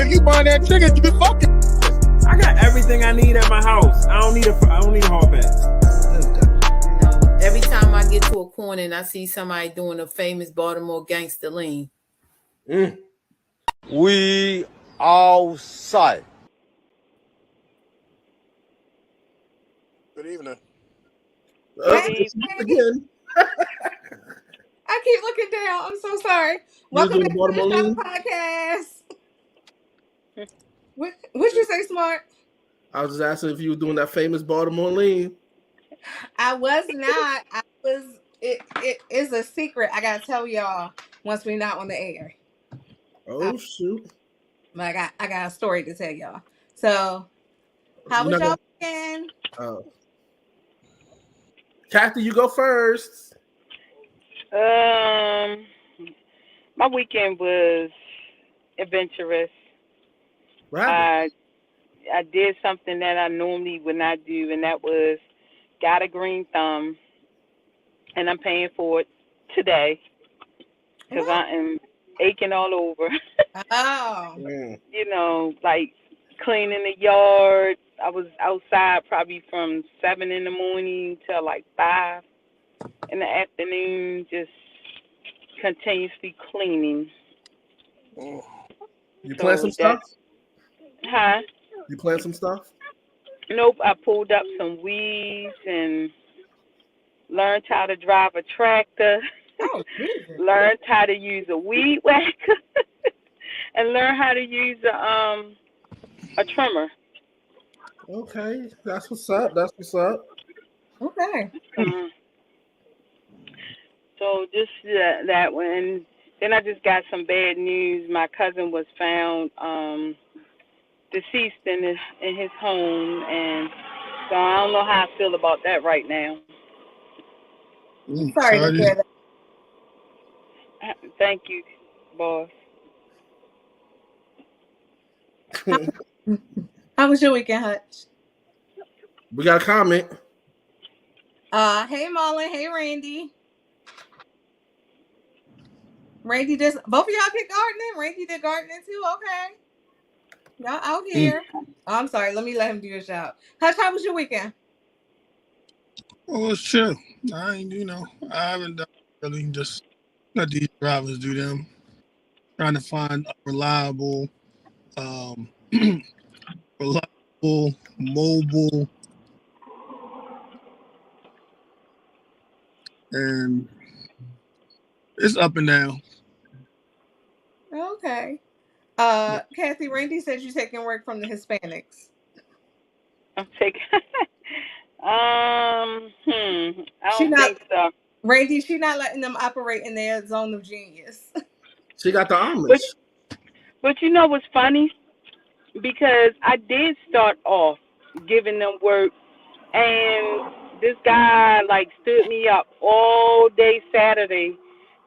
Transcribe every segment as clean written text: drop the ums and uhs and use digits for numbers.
chicken. You buying that chicken, you fucking. I got everything I need at my house. I don't need a hall pass. No. Every time I get to a corner and I see somebody doing a famous Baltimore gangster lean. We outside. Good evening. Hey, Again. I keep looking down. I'm so sorry. Welcome back to the show podcast. What you say, Smart? I was just asking if you were doing that famous Baltimore lean. I was not. I was. It is a secret. I gotta tell y'all once we're not on the air. Oh shoot! But I got a story to tell y'all. So, how You're was not y'all gonna. weekend? Oh, Kathy, you go first. My weekend was adventurous. What happened? I did something that I normally would not do, and that was got a green thumb, and I'm paying for it today because I am aching all over. Oh, You know, like cleaning the yard. I was outside probably from 7 in the morning till like 5 in the afternoon, just continuously cleaning. You plant some stuff? Huh? You plant some stuff? Nope, I pulled up some weeds and learned how to drive a tractor, oh, Jesus. learned how to use a weed whacker, and learned how to use a trimmer. Okay, that's what's up. That's what's up. Okay. So just that one. Then I just got some bad news. My cousin was found deceased in his home, and so I don't know how I feel about that right now. Sorry to hear that. Thank you, boss. How was your weekend, Hutch? We got a comment. Hey Marlon, hey Randy. Randy both of y'all did gardening. Randy did gardening too. Okay, y'all out here. Oh, I'm sorry. Let him do a shout. Hutch, how was your weekend? Oh, it's chill. I haven't done really, just let these drivers do them. Trying to find a reliable, mobile, and it's up and down. Okay. Kathy, Randy said you're taking work from the Hispanics. I'm taking. I don't think so. Randy, she's not letting them operate in their zone of genius. She got the Amish. But you know what's funny? Because I did start off giving them work, and this guy like stood me up all day Saturday,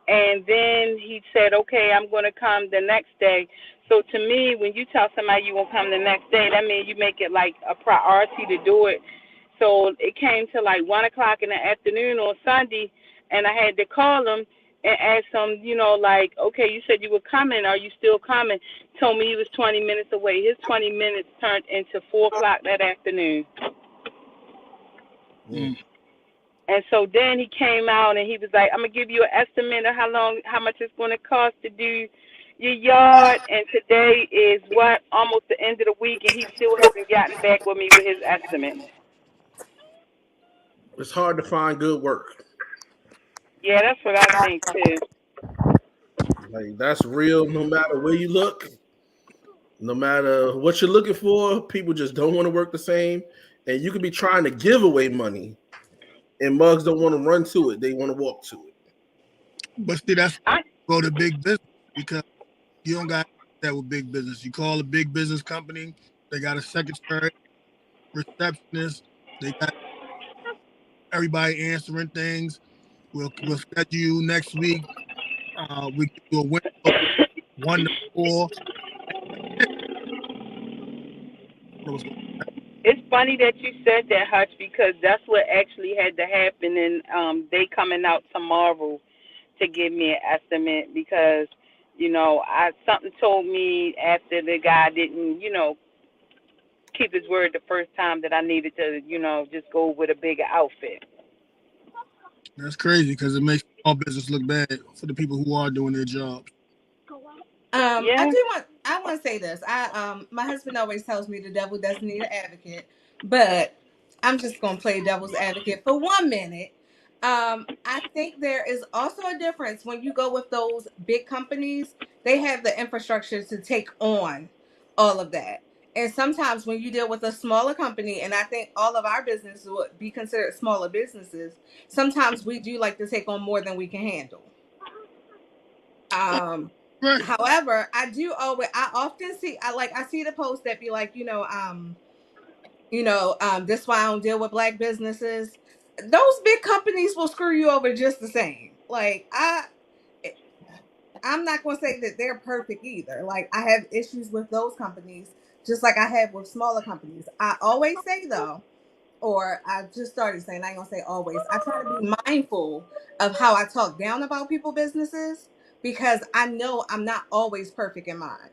and then he said, "Okay, I'm going to come the next day." So to me, when you tell somebody you won't come the next day, that means you make it like a priority to do it. So it came to like 1:00 in the afternoon on Sunday, and I had to call him and ask him, like, okay, you said you were coming. Are you still coming? Told me he was 20 minutes away. His 20 minutes turned into 4:00 that afternoon. And so then he came out and he was like, I'm going to give you an estimate of how much it's going to cost to do your yard. And today is almost the end of the week, and he still hasn't gotten back with me with his estimate. It's hard to find good work. Yeah, that's what I think too. Like that's real. No matter where you look, no matter what you're looking for, people just don't want to work the same. And you could be trying to give away money, and mugs don't want to run to it; they want to walk to it. But see, that's go to big business because you don't got that with big business. You call a big business company, they got a secretary, receptionist, they got everybody answering things. We'll schedule you next week. We give you a window 1 to 4. It's funny that you said that, Hutch, because that's what actually had to happen, and they coming out tomorrow to give me an estimate because, Something told me after the guy didn't, keep his word the first time that I needed to, just go with a bigger outfit. That's crazy because it makes all business look bad for the people who are doing their jobs. Yeah. I want to say this. My husband always tells me the devil doesn't need an advocate, but I'm just gonna play devil's advocate for 1 minute. I think there is also a difference when you go with those big companies. They have the infrastructure to take on all of that. And sometimes when you deal with a smaller company, and I think all of our businesses would be considered smaller businesses, sometimes we do like to take on more than we can handle. Um, Right. However, I often see I see the posts that be like, this is why I don't deal with black businesses. Those big companies will screw you over just the same. I'm not gonna say that they're perfect either. Like I have issues with those companies, just like I have with smaller companies. I always say though, or I just started saying, I ain't gonna say always. I try to be mindful of how I talk down about people businesses because I know I'm not always perfect in mine.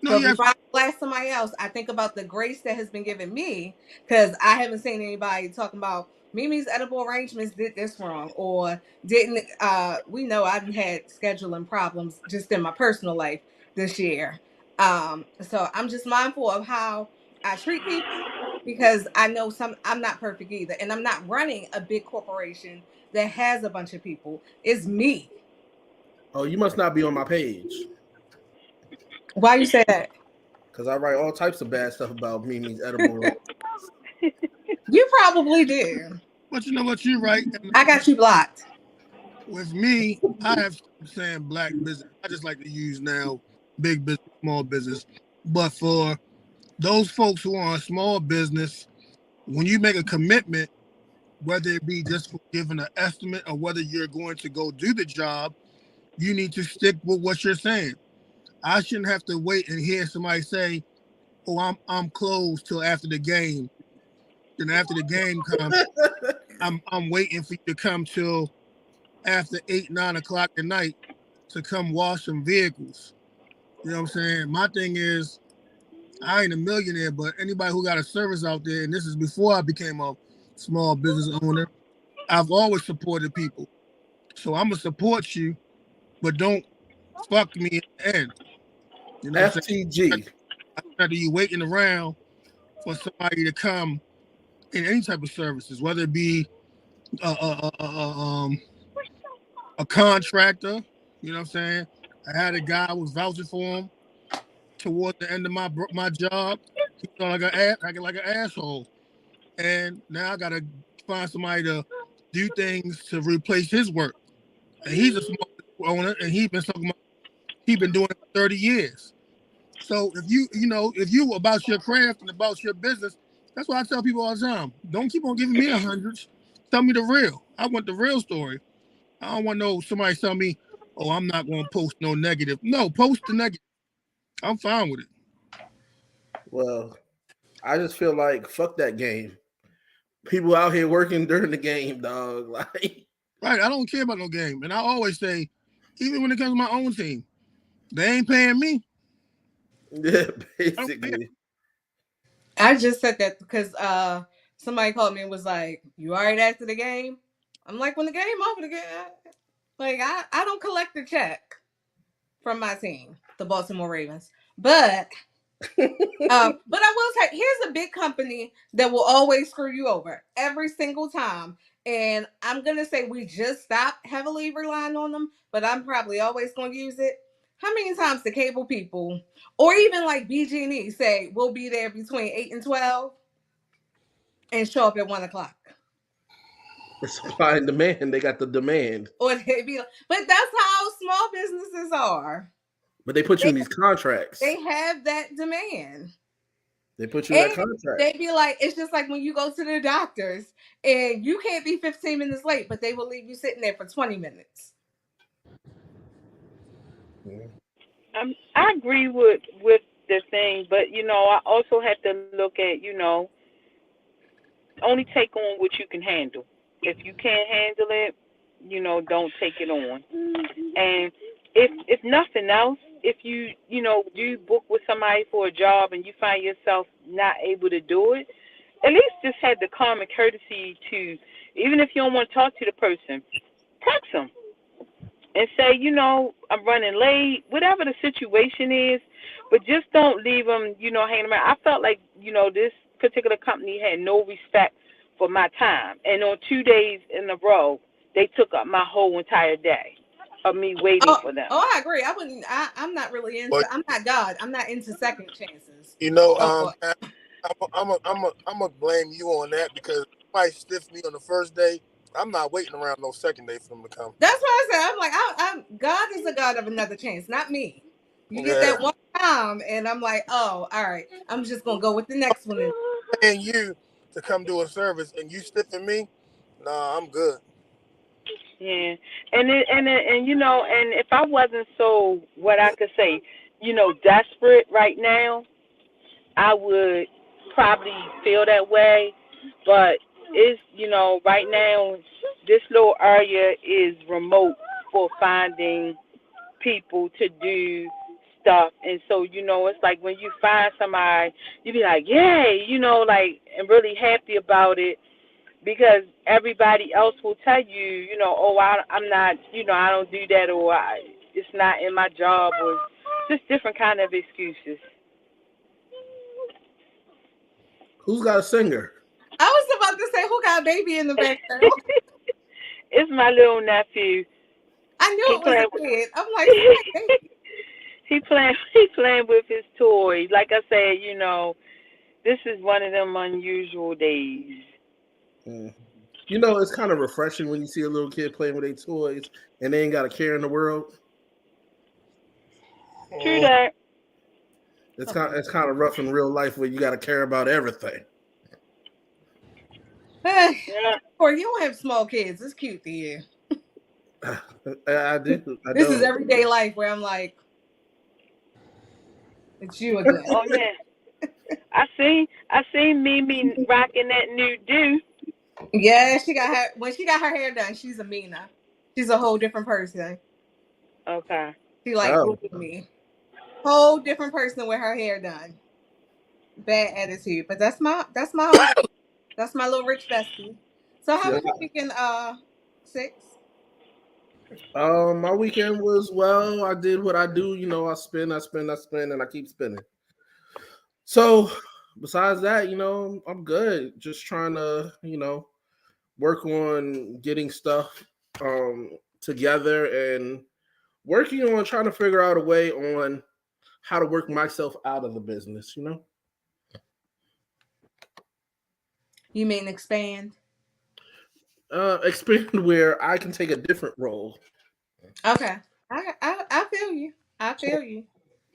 No, So yes. before I blast somebody else, I think about the grace that has been given me because I haven't seen anybody talking about Mimi's edible arrangements did this wrong or didn't. We know I've had scheduling problems just in my personal life this year. So I'm just mindful of how I treat people because I know I'm not perfect either, and I'm not running a big corporation that has a bunch of people. It's me. Oh, you must not be on my page Why you say that? because I write all types of bad stuff about Mimi's edible. You probably do. But you know what? You're right. And I got you blocked. with me, I have stopped saying black business. I just like to use now big business, small business. But for those folks who are in small business, when you make a commitment, whether it be just for giving an estimate or whether you're going to go do the job, you need to stick with what you're saying. I shouldn't have to wait and hear somebody say, "Oh, I'm closed till after the game." Then after the game comes, I'm waiting for you to come till after 8, 9 o'clock at night to come wash some vehicles. You know what I'm saying? My thing is, I ain't a millionaire, but anybody who got a service out there, and this is before I became a small business owner, I've always supported people. So I'm gonna support you, but don't fuck me in the end. You know what I'm saying? FTG. After you waiting around for somebody to come in any type of services, whether it be a, a, a, a, um, a contractor, you know what I'm saying? I had a guy I was vouching for him towards the end of my job. He felt like an asshole, and now I gotta find somebody to do things to replace his work. And he's a small owner, and he been doing it for 30 years. So if you about your craft and about your business, that's why I tell people all the time. Don't keep on giving me 100s. Tell me the real. I want the real story. I don't want somebody tell me, oh, I'm not going to post no negative. No, post the negative. I'm fine with it. Well, I just feel like fuck that game. People out here working during the game, dog. Like, Right. I don't care about no game. And I always say, even when it comes to my own team, they ain't paying me. yeah, I don't care. basically. I just said that because somebody called me and was like, "You all right after the game?" I'm like, "When the game over, the game." Like I don't collect the check from my team, the Baltimore Ravens, but I will say, here's a big company that will always screw you over every single time. And I'm gonna say we just stopped heavily relying on them, but I'm probably always gonna use it. How many times the cable people, or even like BG&E, say we'll be there between 8 and 12 and show up at 1 o'clock? It's supply and demand. They got the demand, Or they be, but that's how small businesses are. but they put you They in these contracts. they have that demand. They put you in that And contract. they be like, it's just like when you go to the doctors and you can't be 15 minutes late, but they will leave you sitting there for 20 minutes. I agree with the thing, but I also have to look at only take on what you can handle. If you can't handle it, don't take it on. And if nothing else, if you know do book with somebody for a job and you find yourself not able to do it, at least just have the common courtesy to, even if you don't want to talk to the person, text them and say, you know, I'm running late, whatever the situation is, but just don't leave them, you know, hanging around. I felt like, you know, this particular company had no respect for my time, and on 2 days in a row, they took up my whole entire day of me waiting Oh, for them. oh, I agree. I wouldn't. I'm not really into. But I'm not God. I'm not into second chances. you know, Oh, I'm gonna blame you on that because if somebody stiff me on the first day, I'm not waiting around no second day for them to come. that's what I said. I'm like, I'm God is a God of another chance, not me. You get Yeah, that one time, and I'm like, oh, all right. I'm just gonna go with the next one. And paying you to come do a service and you stiffing me, nah, I'm good. Yeah, and you know, and if I wasn't so what I could say, you know, desperate right now, I would probably feel that way. But it's, you know, right now this little area is remote for finding people to do stuff, and so you know, it's like when you find somebody, you be like, yay, you know, like, and really happy about it because everybody else will tell you, you know, oh, I'm not, you know, I don't do that, or it's not in my job, or just different kind of excuses. Who's got a singer? I was about to say, who got a baby in the background? It's my little nephew. I knew He it was playing. a kid. I'm like, somebody baby. He playing with his toys. Like I said, you know, this is one of them unusual days. Mm. You know, it's kind of refreshing when you see a little kid playing with their toys and they ain't got a care in the world. True Mm. that. It's kind of rough in real life where you got to care about everything. Yeah. Or you don't have small kids. It's cute to you. I do. I This is don't. everyday life where I'm like, it's you again. Oh yeah. I seen Mimi rocking that new do. Yeah, she got her when she got her hair done. She's a Mina. She's a whole different person. Okay. She like Oh, bullied me. Whole different person with her hair done. Bad attitude, but that's my homegirl. That's my little rich bestie. So how see, was your weekend? 6. my weekend was well. I did what I do. You know, I spin, and I keep spinning. So, besides that, you know, I'm good. Just trying to, you know, work on getting stuff together and working on trying to figure out a way on how to work myself out of the business. You know, You mean expand? expand where I can take a different role. Okay. I feel you. I feel you.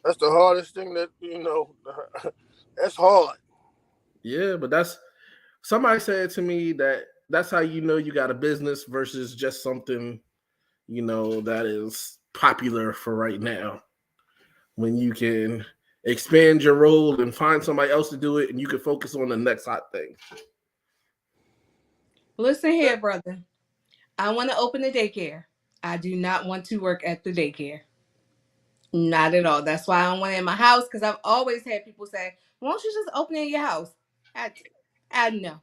That's the hardest thing that that's hard. Yeah, but that's somebody said to me that that's how you know you got a business versus just something, you know, that is popular for right now. When you can expand your role and find somebody else to do it and you can focus on the next hot thing. Listen here, brother. I want to open a daycare. I do not want to work at the daycare. Not at all. That's why I don't want it in my house because I've always had people say, "Why don't you just open it in your house?" I, I know.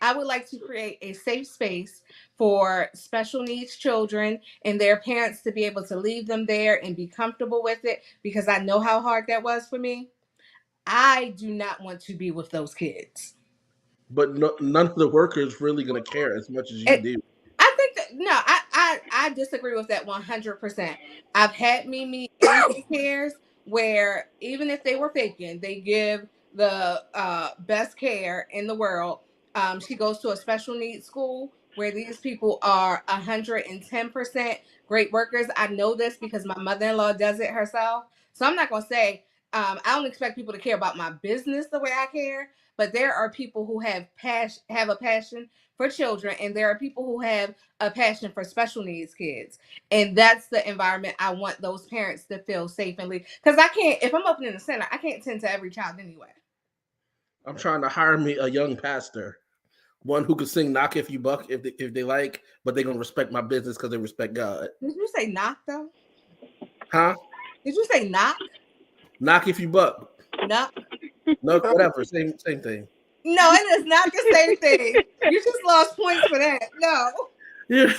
I would like to create a safe space for special needs children and their parents to be able to leave them there and be comfortable with it because I know how hard that was for me. I do not want to be with those kids. But none of the workers really gonna care as much as you It, do. I think that no, I disagree with that 100%. I've had Mimi in daycares where even if they were faking, they give the best care in the world. She goes to a special needs school where these people are 110% great workers. I know this because my mother-in-law does it herself. So I'm not gonna say I don't expect people to care about my business the way I care, but there are people who have a passion for children, and there are people who have a passion for special needs kids, and that's the environment I want those parents to feel safe and leave. Because I can't, if I'm opening a center, I can't tend to every child anyway. I'm trying to hire me a young pastor, one who could sing "Knock If You Buck" if they like, but they're gonna respect my business because they respect God. Did you say knock though? Huh? Did you say knock? Knock if you buck. No. No, whatever. Same thing. No, it is not the same thing. You just lost points for that. No. Yeah.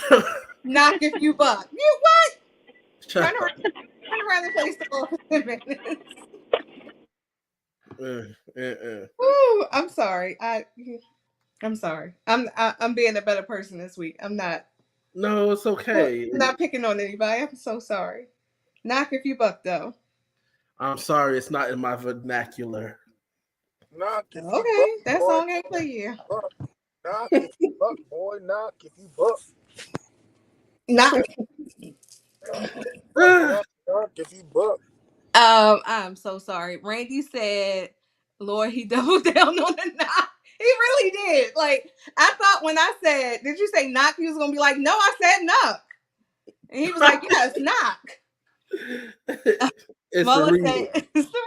Knock if you buck. You what? Shut up. Turn around and face the ball for 10 minutes. Woo, I'm sorry. I'm sorry. I'm being a better person this week. I'm not. No, it's okay. I'm not picking on anybody. I'm so sorry. Knock if you buck though. I'm sorry, it's not in my vernacular. Knock if you Okay, buck, that boy. song ain't for you. Buck. Knock if you buck, boy. Knock if you buck. Knock. Knock if you buck. I'm so sorry. Randy said, Lord, he doubled down on the knock. He really did. Like, I thought when I said, did you say knock? He was going to be like, no, I said knock. And he was like, yes, knock. It's the Mullen remix. said, it's the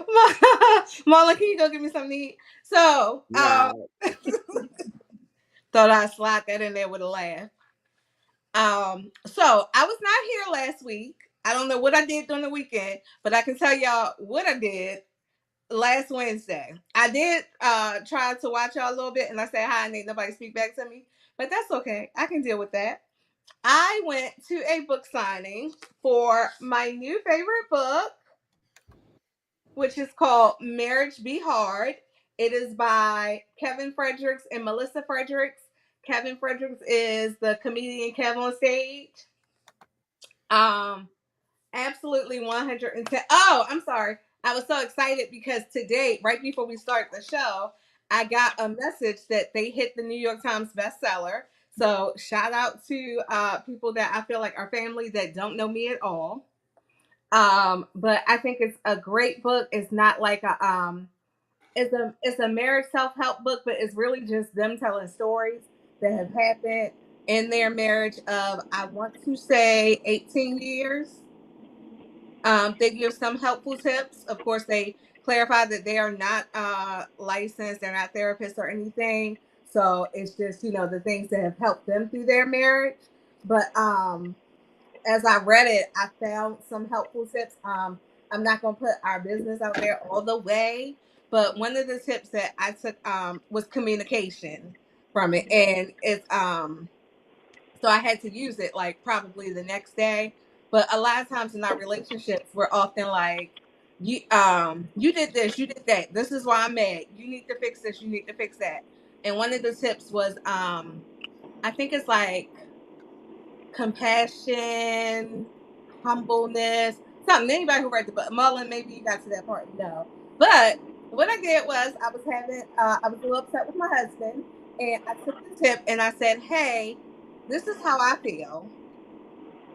remix. Mullen, can you go get me something to eat? So, Wow. thought I'd slide that in there with a laugh. So I was not here last week. I don't know what I did during the weekend, but I can tell y'all what I did last Wednesday. I did try to watch y'all a little bit, and I said hi, and ain't nobody speak back to me, but that's okay. I can deal with that. I went to a book signing for my new favorite book, which is called Marriage Be Hard. It is by Kevin Fredericks and Melissa Fredericks. Kevin Fredericks is the comedian Kev on stage. Absolutely 110. Oh, I'm sorry. I was so excited because today, right before we start the show, I got a message that they hit the New York Times bestseller. So shout out to people that I feel like are family that don't know me at all. But I think it's a great book. It's not like it's a marriage self-help book, but it's really just them telling stories that have happened in their marriage of, I want to say, 18 years. They give some helpful tips. Of course, they clarify that they are not licensed, they're not therapists or anything. So it's just, the things that have helped them through their marriage. But as I read it, I found some helpful tips. I'm not gonna put our business out there all the way, but one of the tips that I took was communication from it, and it's so I had to use it like probably the next day. But a lot of times in our relationships, we're often like, you did this, you did that. This is why I'm mad. You need to fix this, you need to fix that. And one of the tips was I think it's like compassion, humbleness, something. Anybody who read the book, Mullen, maybe you got to that part. No. But what I did was I was I was a little upset with my husband, and I took the tip and I said, hey, this is how I feel.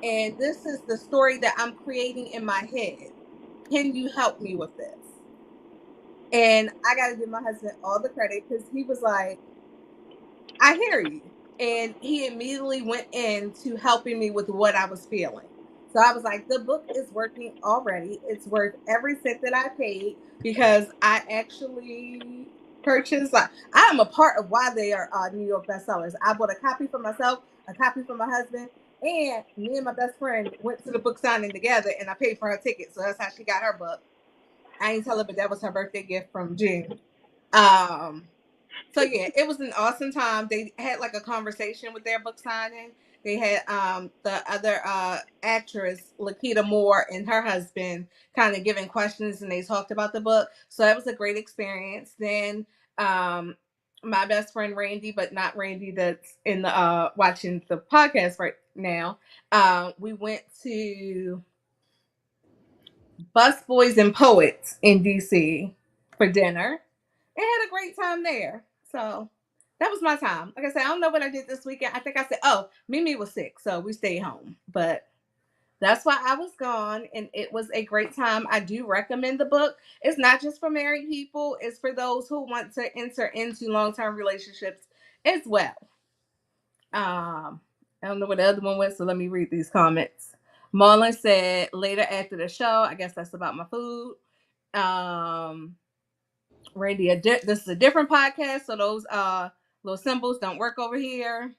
And this is the story that I'm creating in my head. Can you help me with this? And I got to give my husband all the credit because he was like, I hear you. And he immediately went into helping me with what I was feeling. So I was like, the book is working already. It's worth every cent that I paid because I actually purchased, like, I am a part of why they are New York bestsellers. I bought a copy for myself, a copy for my husband, and me and my best friend went to the book signing together, and I paid for her ticket. So that's how she got her book. I didn't tell her, but that was her birthday gift from June. Um, so yeah, it was an awesome time. They had like a conversation with their book signing. They had the other actress, Lakita Moore, and her husband kind of giving questions, and they talked about the book. So that was a great experience. Then my best friend Randy, but not Randy that's in the watching the podcast right now. We went to Busboys and Poets in DC for dinner and had a great time there. So that was my time. Like I said, I don't know what I did this weekend. I think I said, oh, Mimi was sick, so we stayed home. But that's why I was gone, and it was a great time. I do recommend the book. It's not just for married people, it's for those who want to enter into long-term relationships as well. I don't know what the other one was, so let me read these comments. Marlon said later after the show, I guess that's about my food. Um, Randy, this is a different podcast, so those little symbols don't work over here.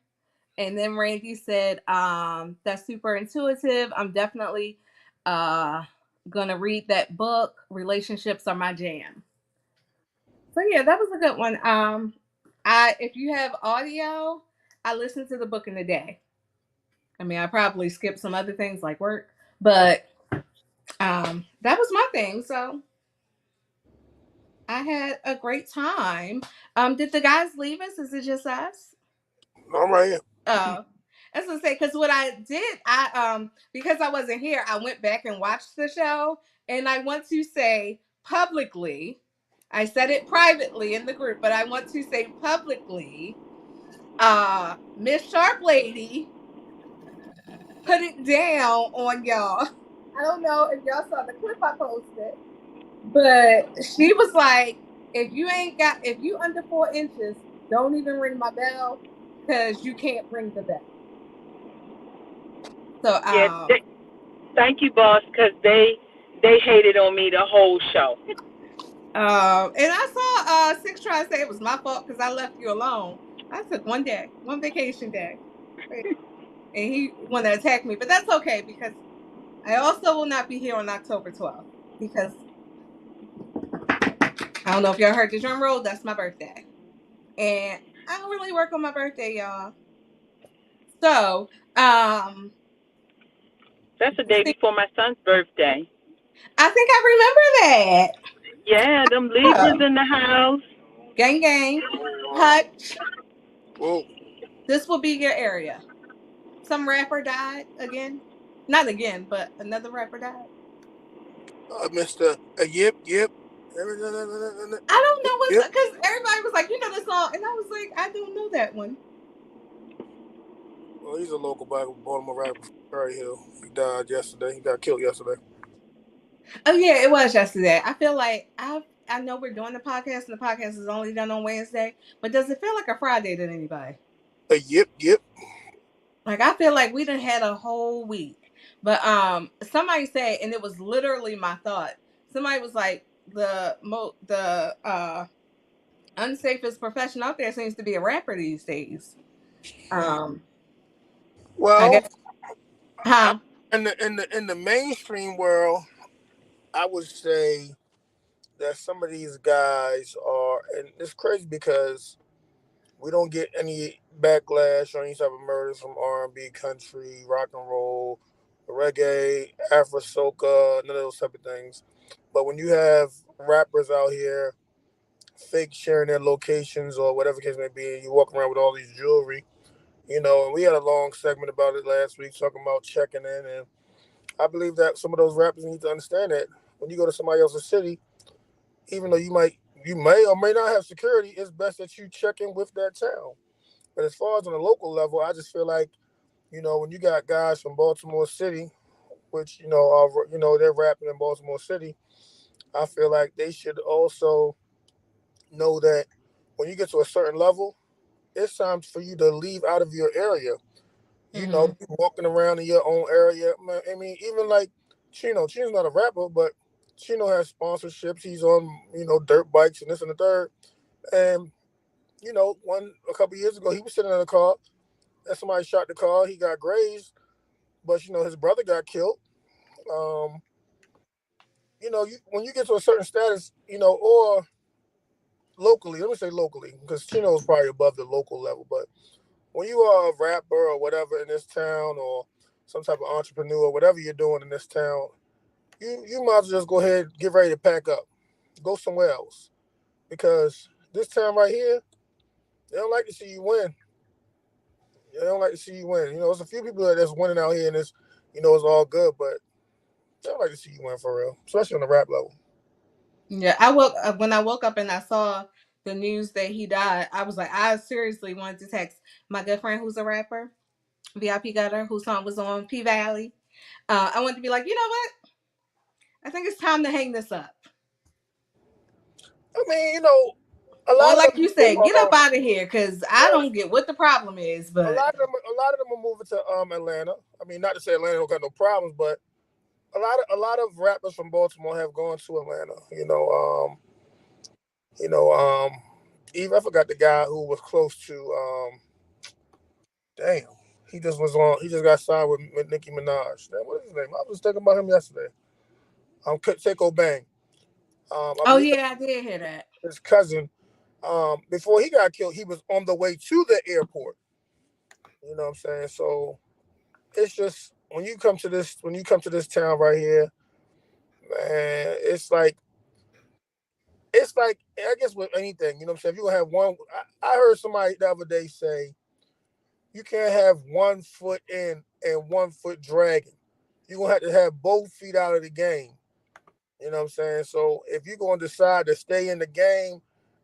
And then Randy said, that's super intuitive. I'm definitely uh gonna read that book. Relationships are my jam. So yeah, that was a good one. I if you have audio, I listen to the book in a day. I mean, I probably skip some other things like work, but that was my thing. So I had a great time. Did the guys leave us? Is it just us? I'm right here. Oh, I was gonna say because what I did, I because I wasn't here, I went back and watched the show, and I want to say publicly, I said it privately in the group, but I want to say publicly, Miss Sharp Lady put it down on y'all. I don't know if y'all saw the clip I posted, but she was like, if you under 4 inches, don't even ring my bell because you can't ring the bell. So Yeah, thank you, boss, because they hated on me the whole show. and I saw Six try to say it was my fault because I left you alone. I took one day, one vacation day, and he wanted to attack me, but that's okay because I also will not be here on October 12th because I don't know if y'all heard the drum roll. That's my birthday, and I don't really work on my birthday, y'all. So, That's the day see, before my son's birthday. I think I remember that. Yeah, them Libras Oh, in the house. gang, gang, Hutch. Whoa. This will be your area. Some rapper died again. Not again, but another rapper died. Mr. Yip, yip. I don't know Yip. what's because everybody was like, you know the song, and I was like, I don't know that one. Well, he's a local Baltimore rapper from Cherry Hill. He died yesterday. He got killed yesterday. Oh yeah, it was yesterday. I feel like I know we're doing the podcast, and the podcast is only done on Wednesday, but does it feel like a Friday to anybody? Yip, yip. Like I feel like we done had a whole week. But somebody said, and it was literally my thought. Somebody was like, the unsafest profession out there seems to be a rapper these days. Um, I Well, guess, huh? in the mainstream world, I would say that some of these guys are, and it's crazy because we don't get any backlash or any type of murders from R&B, country, rock and roll, reggae, Afro soca, none of those type of things. But when you have rappers out here fake sharing their locations or whatever case may be, and you walk around with all these jewelry, and we had a long segment about it last week talking about checking in, and I believe that some of those rappers need to understand that when you go to somebody else's city, even though you may or may not have security, it's best that you check in with that town. But as far as on a local level, I just feel like, when you got guys from Baltimore City, which, they're rapping in Baltimore City, I feel like they should also know that when you get to a certain level, it's time for you to leave out of your area. Mm-hmm. You walking around in your own area. I mean, even like Chino's not a rapper, but Chino has sponsorships. He's on, dirt bikes and this and the third. And, a couple years ago, he was sitting in a car and somebody shot the car. He got grazed, but, his brother got killed. Um, when you get to a certain status, or locally, let me say locally, because Chino is probably above the local level, but when you are a rapper or whatever in this town or some type of entrepreneur, whatever you're doing in this town, you might as well just go ahead and get ready to pack up. Go somewhere else. Because this town right here, they don't like to see you win. They don't like to see you win. There's a few people that's winning out here and it's all good, but they don't like to see you win for real, especially on the rap level. Yeah, I woke when I woke up and I saw the news that he died. I was like, I seriously wanted to text my good friend who's a rapper, VIP Gutter, whose song was on P Valley. I wanted to be like, you know what? I think it's time to hang this up. I mean, a Or lot of like them you people said, get up are, out of here because I well, don't get what the problem is. a But lot of them, are moving to Atlanta. I mean, not to say Atlanta don't got no problems, but a lot of rappers from Baltimore have gone to Atlanta. You know, even I forgot the guy who was close to Damn. He just was on. He just got signed with Nicki Minaj. Damn, what is his name? I was thinking about him yesterday. Seiko Bang. I Oh believe yeah, I did hear that. his cousin. Before he got killed, he was on the way to the airport. You know what I'm saying? So it's just when you come to this town right here, man, it's like I guess with anything, you know what I'm saying. If you gonna have one, I heard somebody the other day say you can't have 1 foot in and 1 foot dragging. You're gonna have to have both feet out of the game. You know what I'm saying? So if you're gonna decide to stay in the game,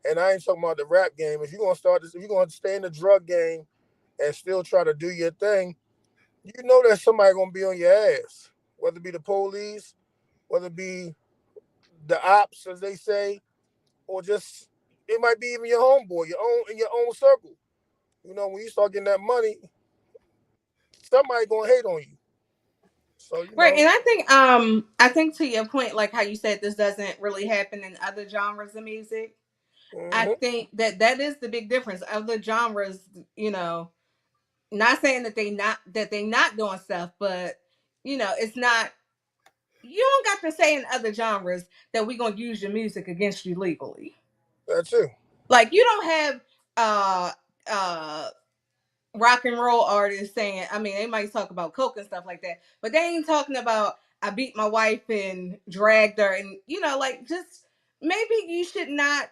and I ain't talking about the rap game, if you're gonna start this, if you're gonna stay in the drug game and still try to do your thing, you know that somebody gonna be on your ass. Whether it be the police, whether it be the ops, as they say, or just it might be even your homeboy, your own in your own circle. You know, when you start getting that money, somebody gonna hate on you. So you Right, know, and I think to your point, like how you said this doesn't really happen in other genres of music. I hmm think that that is the big difference. Other genres, you know, not saying that they not doing stuff, but you know, it's not. You don't got to say in other genres that we gonna use your music against you legally. that's it. Like you don't have uh uh rock and roll artists saying, I mean, they might talk about coke and stuff like that, but they ain't talking about I beat my wife and dragged her, and you know, like just maybe you should not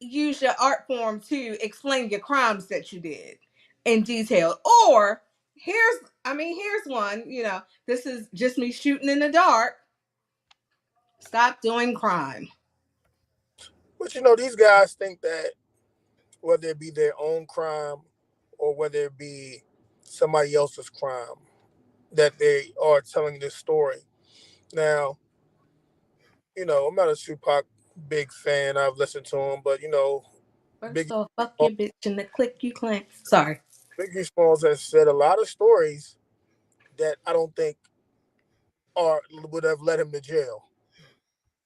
use your art form to explain your crimes that you did in detail. Or here's one, you know, this is just me shooting in the dark. Stop doing crime. But you know, these guys think that whether it be their own crime or whether it be somebody else's crime, that they are telling this story. Now, you know, I'm not a Tupac big fan. I've listened to him, but you know, First Biggie off, fuck your bitch and the click you clank. Sorry. Biggie Smalls has said a lot of stories that I don't think are would have led him to jail.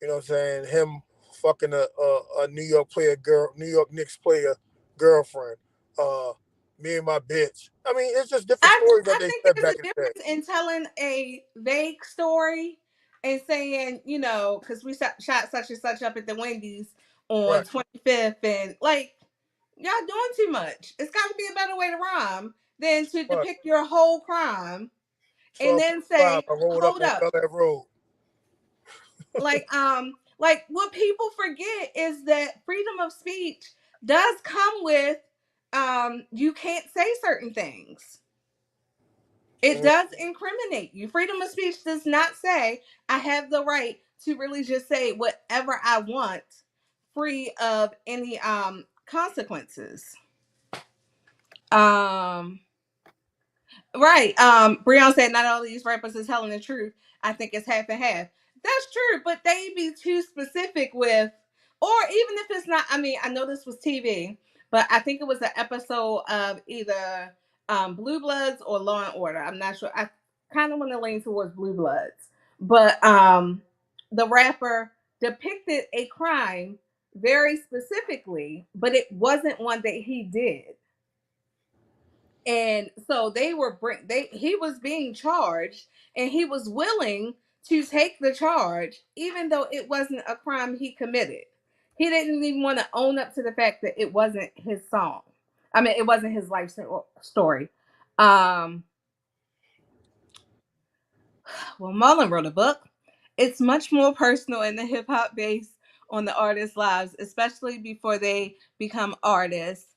You know what I'm saying? Him fucking a New York player girl, New York Knicks player girlfriend. Uh, me and my bitch. I mean, it's just different stories that I they think said there's back a in the day. difference in telling a vague story and saying, you know, because we shot such and such up at the Wendy's on Right, 25th, and like, y'all doing too much. It's got to be a better way to rhyme than to right. depict your whole crime and then 12:45. say, I rolled up hold on up. Bel Air Road. Like what people forget is that freedom of speech does come with you can't say certain things. It Mm, does incriminate you. Freedom of speech does not say I have the right to really just say whatever I want free of any consequences. Um Right. Breon said not all these rappers is telling the truth. I think it's half and half. That's true, but they be too specific with, or even if it's not. I mean, I know this was TV, but I think it was an episode of either Blue Bloods or Law and Order. I'm not sure. I kind of want to lean towards Blue Bloods, but the rapper depicted a crime very specifically, but it wasn't one that he did, and so he was being charged, and he was willing to take the charge even though it wasn't a crime he committed. He didn't even want to own up to the fact that it wasn't his song. I mean, it wasn't his life story. um Well, Mullen wrote a book. It's much more personal in the hip hop base on the artists' lives, especially before they become artists.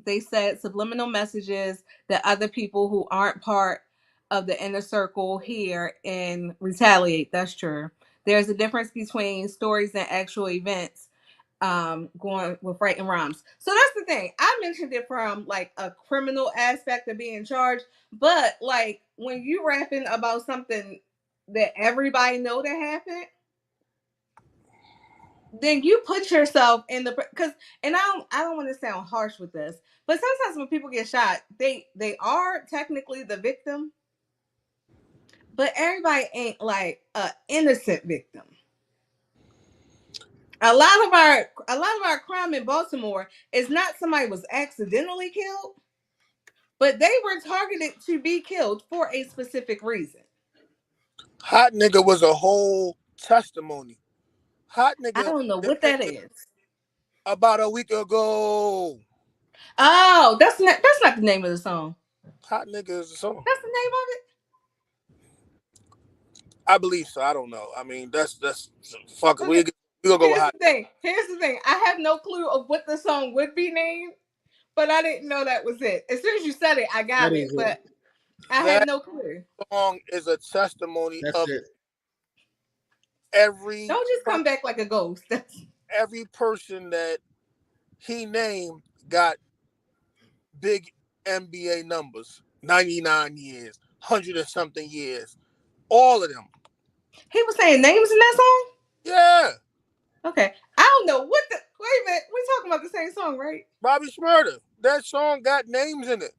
They said subliminal messages that other people who aren't part of the inner circle hear and retaliate. That's true. There's a difference between stories and actual events, going with writing rhymes. So that's the thing. I mentioned it from like a criminal aspect of being charged, but like when you rapping about something that everybody know that happened, then you put yourself in the because, and I don't want to sound harsh with this, but sometimes when people get shot, they are technically the victim, but everybody ain't like a innocent victim. A lot of our crime in Baltimore is not somebody was accidentally killed. but they were targeted to be killed for a specific reason. Hot nigga was a whole testimony. Hot I nigga, don't know what that is. about a week ago. Oh, that's not the name of the song. Hot nigga is the song. That's the name of it. I believe so. I don't know. I mean, that's fuck it. Okay. We gonna go with Here's hot. the thing. Here's the thing. I have no clue of what the song would be named, but I didn't know that was it. As soon as you said it, I That got it, is it. but I had That no clue. song is a testimony That's of it. every Don't just come back like a ghost. every person that he named got big NBA numbers. 99 years, 100 and something years. All of them. He was saying names in that song. Yeah. Okay, I don't know what the. Wait a minute, we talking about the same song, right? Bobby Shmurda. That song got names in it.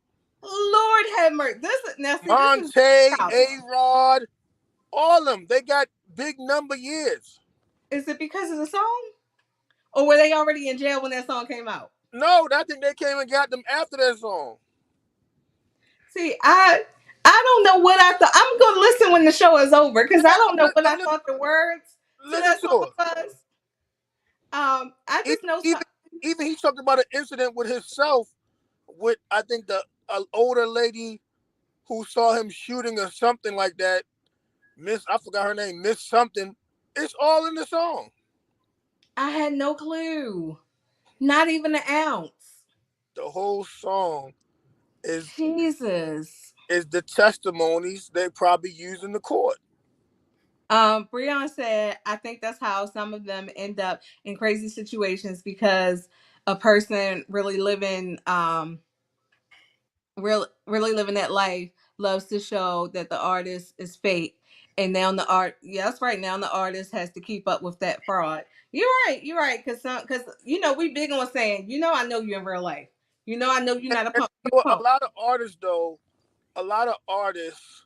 Lord have mercy. This is Monte, topic. A-Rod, all of them. They got big number years. Is it because of the song, or were they already in jail when that song came out? No, I think they came and got them after that song. See, I don't know what I thought. I'm gonna listen when the show is over because I don't know what I thought the words to Listen that to song her. was. I Even, just know some. even, even he talked about an incident with himself with, I think, the older lady who saw him shooting or something like that. I forgot her name, Miss something. It's all in the song. I had no clue, not even an ounce. The whole song is Jesus. the testimonies they probably use in the court. Breon said, I think that's how some of them end up in crazy situations because a person really living that life loves to show that the artist is fake. And now yeah, that's right. Now the artist has to keep up with that fraud. You're right. Cause we big on saying, I know you in real life. I know you're not a And punk. You you know, a punk. a lot of artists, though, a lot of artists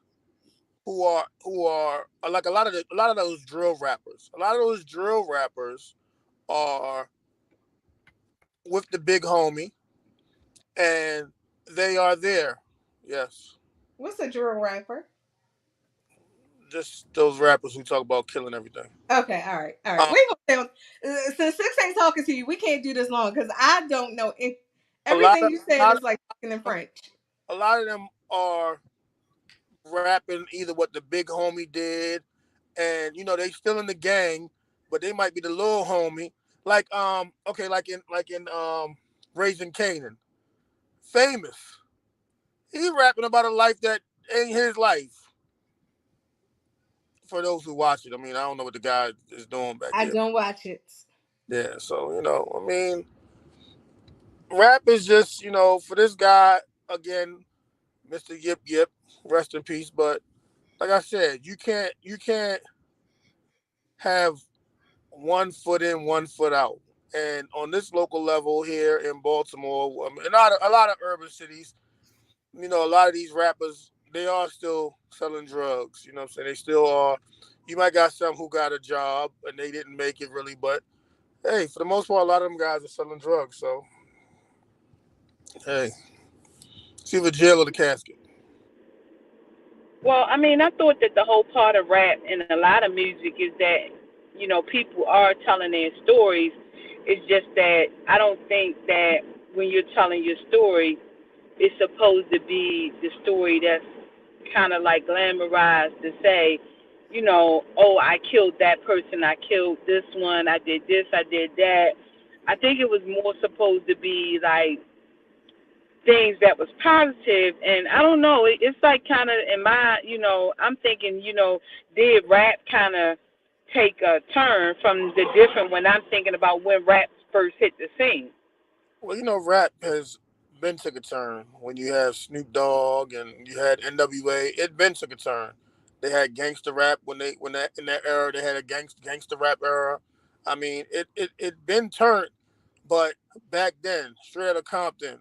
who are like a lot of those drill rappers. A lot of those drill rappers are with the big homie, and they are there. Yes, What's a drill rapper? just those rappers who talk about killing everything. Okay, all right, all right. Um, We gonna since Six ain't talking to you, we can't do this long because I don't know a lot everything of you said lot is like speaking in French. a lot of them are rapping either what the big homie did, and they still in the gang, but they might be the little homie. Like okay, like in Raising Canaan, famous. He rapping about a life that ain't his life. For those who watch it, I mean, I don't know what the guy is doing back I there. don't watch it. Yeah, so I mean, rap is just for this guy again, Mr. Yip Yip, rest in peace. But like I said, you can't have one foot in, one foot out. And on this local level here in Baltimore, and a lot of urban cities, a lot of these rappers, they are still selling drugs. You know what I'm saying? They still are. You might got some who got a job and they didn't make it really, but hey, for the most part, a lot of them guys are selling drugs. So hey, it's either jail or the casket. Well, I mean, I thought that the whole part of rap and a lot of music is that, people are telling their stories. It's just that I don't think that when you're telling your story, it's supposed to be the story that's kind of like glamorized to say, oh, I killed that person, I killed this one, I did this, I did that. I think it was more supposed to be like things that was positive, and I don't know, it's like kind of in my, I'm thinking, did rap kind of take a turn from the different when I'm thinking about when rap first hit the scene? Well, rap has been took a turn when you have Snoop Dogg and you had NWA. It been took a turn. They had gangster rap when that in that era. They had a gangster rap era. I mean, it been turned, but back then, straight out of Compton,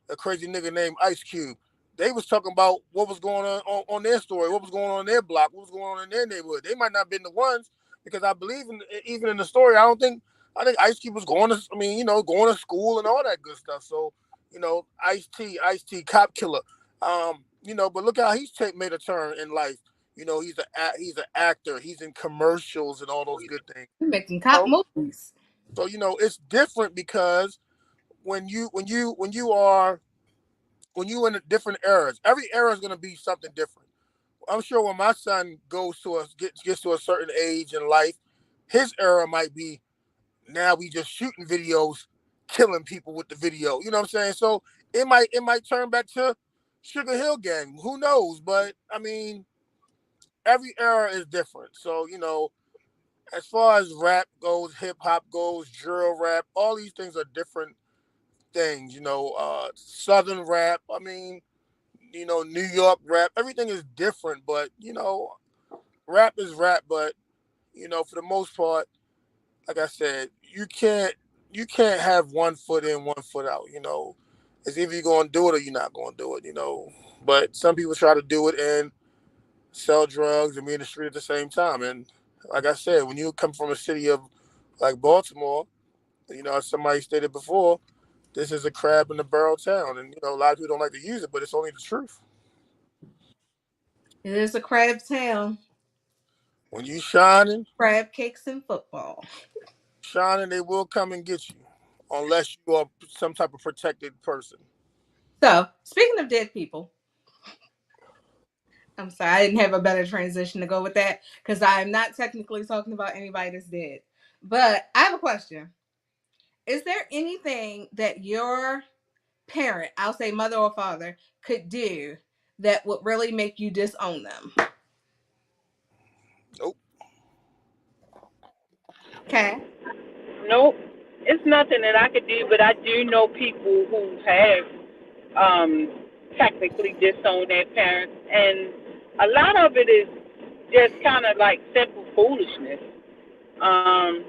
a crazy nigga named Ice Cube. They was talking about what was going on their story, what was going on in their block, what was going on in their neighborhood. They might not have been the ones because I believe even in the story, I think Ice Cube was going to, I mean, going to school and all that good stuff. So, Ice T, Cop Killer. But look how he's made a turn in life. He's an actor. He's in commercials and all those good things. Making You cop know? movies. So it's different because when you in different eras, every era is going to be something different. I'm sure when my son gets to a certain age in life, his era might be now we just shooting videos, killing people with the video. You know what I'm saying? So it might turn back to Sugar Hill Gang. Who knows? But I mean, every era is different. So as far as rap goes, hip hop goes, drill rap, all these things are different things. Southern rap. I mean, New York rap. Everything is different, but rap is rap. But for the most part, like I said, you can't have one foot in, one foot out. It's either you're gonna do it or you're not gonna do it. But some people try to do it and sell drugs and be in the street at the same time. And like I said, when you come from a city of like Baltimore, as somebody stated before, this is a crab in the barrel town, and a lot of people don't like to use it, but it's only the truth. It is a crab town. When you shining, Crab cakes and football. they will come and get you, unless you are some type of protected person. So, speaking of dead people, I'm sorry, I didn't have a better transition to go with that because I am not technically talking about anybody that's dead. But I have a question. Is there anything that your parent, I'll say mother or father, could do that would really make you disown them? Nope. Okay. Nope. It's nothing that I could do, but I do know people who have um, technically disowned their parents, and a lot of it is just kind of like simple foolishness. Um,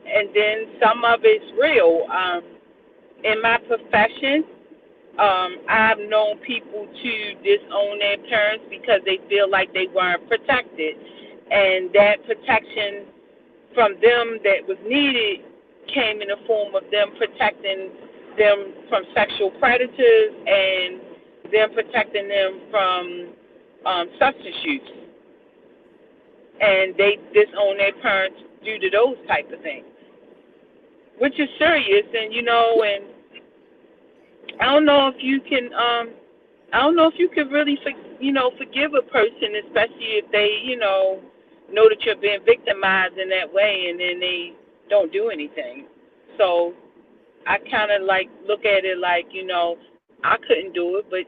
and then some of it's real. In my profession, I've known people to disown their parents because they feel like they weren't protected, and that protection from them that was needed came in the form of them protecting them from sexual predators and them protecting them from substance use, and they disown their parents due to those type of things, which is serious. And and I don't know if you can I don't know if you could really forgive a person, especially if they know that you're being victimized in that way, and then they don't do anything. So I kind of like look at it like I couldn't do it, but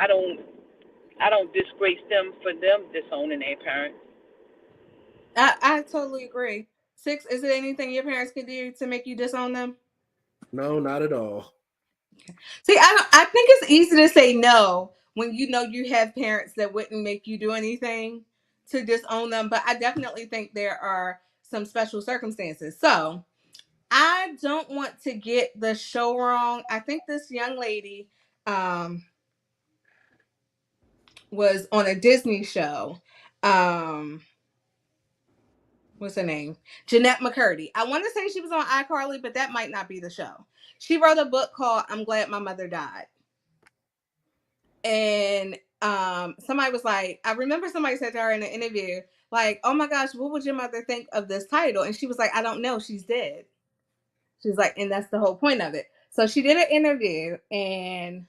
I don't disgrace them for them disowning their parents. I totally agree. Six, is there anything your parents could do to make you disown them? No, not at all. See, I think it's easy to say no when you know you have parents that wouldn't make you do anything to disown them, but I definitely think there are some special circumstances. So, I don't want to get the show wrong. I think this young lady um was on a Disney show. Um what's her name? Jeanette McCurdy. I want to say she was on iCarly, but that might not be the show. She wrote a book called I'm Glad My Mother Died. And somebody was like, I remember somebody said to her in an interview, like, oh my gosh, what would your mother think of this title? And she was like, I don't know, she's dead. She's like, and that's the whole point of it. So she did an interview, and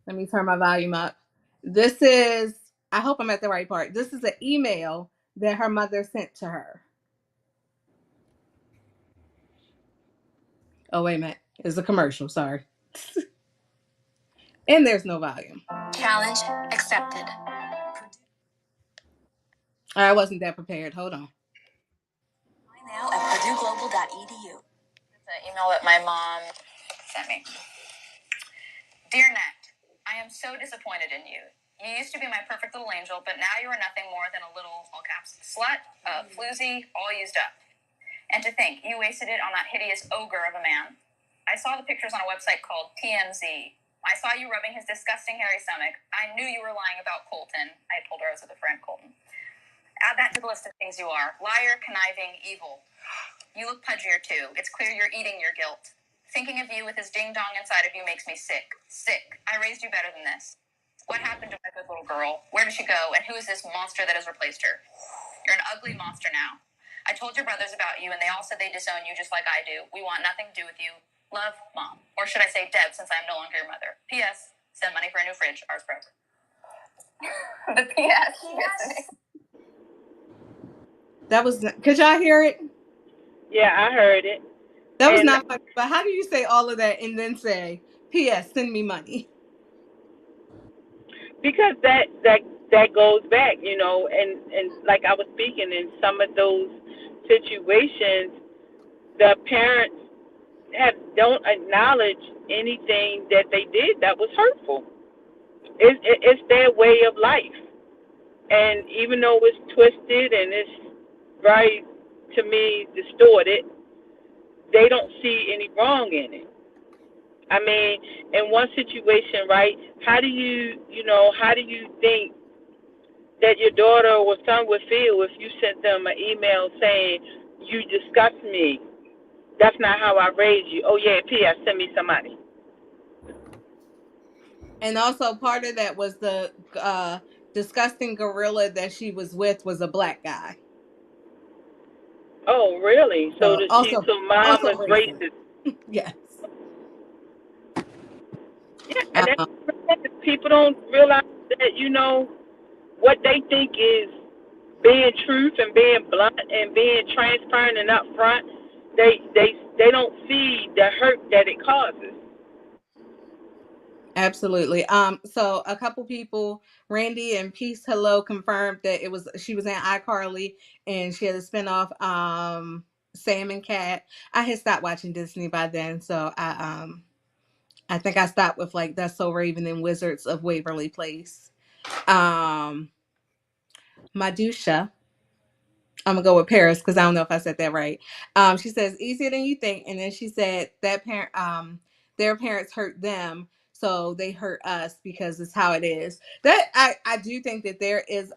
let me turn my volume up. This is, I hope I'm at the right part. This is an email that her mother sent to her. Oh, wait a minute. It's a commercial, sorry. And there's no volume. Challenge accepted. I wasn't that prepared. Hold on. Now at PurdueGlobal.edu. It's an email that my mom sent me. Dear Nat, I am so disappointed in you. You used to be my perfect little angel, but now you are nothing more than a little, all caps, slut, floozy, all used up. And to think, you wasted it on that hideous ogre of a man. I saw the pictures on a website called TMZ. I saw you rubbing his disgusting hairy stomach. I knew you were lying about Colton. I told her I was with a friend, Colton. Add that to the list of things you are. Liar, conniving, evil. You look pudgier, too. It's clear you're eating your guilt. Thinking of you with this ding dong inside of you makes me sick. Sick. I raised you better than this. What happened to my good little girl? Where did she go? And who is this monster that has replaced her? You're an ugly monster now. I told your brothers about you, and they all said they disown you just like I do. We want nothing to do with you. Love, Mom. Or should I say Deb, since I am no longer your mother. P.S. Send money for a new fridge. Ours broke. The P.S. That was. Could y'all hear it? Yeah, I heard it. That was not funny. But how do you say all of that and then say, "P.S. Send me money"? Because that goes back, and like I was speaking, in some of those situations, the parents don't acknowledge anything that they did that was hurtful. It's their way of life, and even though it's twisted and it's very, to me, distorted, they don't see any wrong in it. I mean, in one situation, right? How do you think that your daughter or son would feel if you sent them an email saying, "You disgust me. That's not how I raised you. Oh yeah, P.S. Send me some money." And also, part of that was the disgusting gorilla that she was with was a black guy. Oh really? So So that also, mom also is racist. racist. Yes. Yeah, and that's, people don't realize that what they think is being truth and being blunt and being transparent and upfront. They don't see the hurt that it causes. Absolutely. So a couple people, Randy and Peace Hello, confirmed that she was in iCarly and she had a spinoff, Sam and Cat. I had stopped watching Disney by then, so I think I stopped with like That's So Raven and Wizards of Waverly Place. Um Madusha, I'm gonna go with Paris because I don't know if I said that right. She says easier than you think, and then she said that their parents hurt them, so they hurt us because it's how it is. That I do think that there is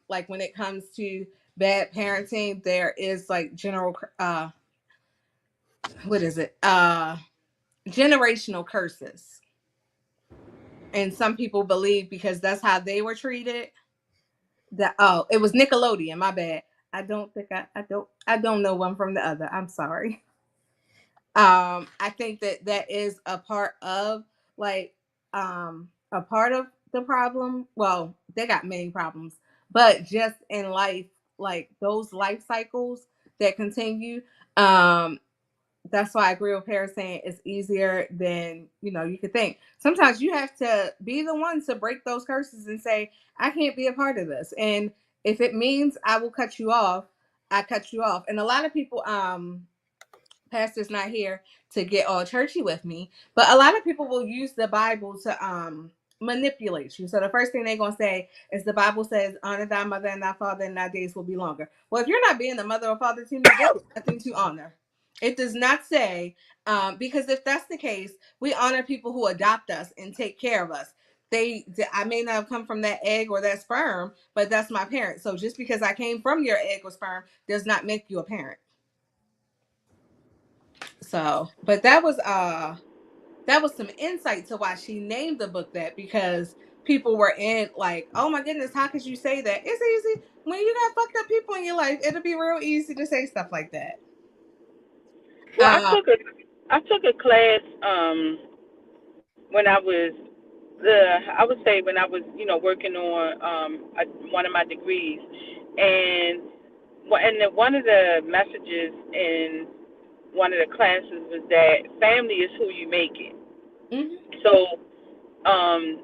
like when it comes to bad parenting, there is like general what is it generational curses, and some people believe because that's how they were treated. That it was Nickelodeon. My bad. I don't think I don't know one from the other. I'm sorry. I think that that is a part of like a part of the problem. Well, they got many problems, but just in life, like those life cycles that continue. Um, that's why I agree with Paris saying it's easier than you could think. Sometimes you have to be the one to break those curses and say, I can't be a part of this. And if it means I will cut you off, I cut you off. And a lot of people, pastor's not here to get all churchy with me, but a lot of people will use the Bible to manipulate you. So the first thing they're gonna say is the Bible says, honor thy mother and thy father, and thy days will be longer. Well, if you're not being the mother or father to me, there's nothing to honor. It does not say, because if that's the case, we honor people who adopt us and take care of us. I may not have come from that egg or that sperm, but that's my parent. So just because I came from your egg or sperm does not make you a parent. So, but that was some insight to why she named the book that, because people were in like, oh my goodness, how could you say that? It's easy when you got fucked up people in your life. It'll be real easy to say stuff like that. Well, I took a class when I would say when I was working on one of my degrees, and one of the messages in one of the classes was that family is who you make it. Mm-hmm. So um,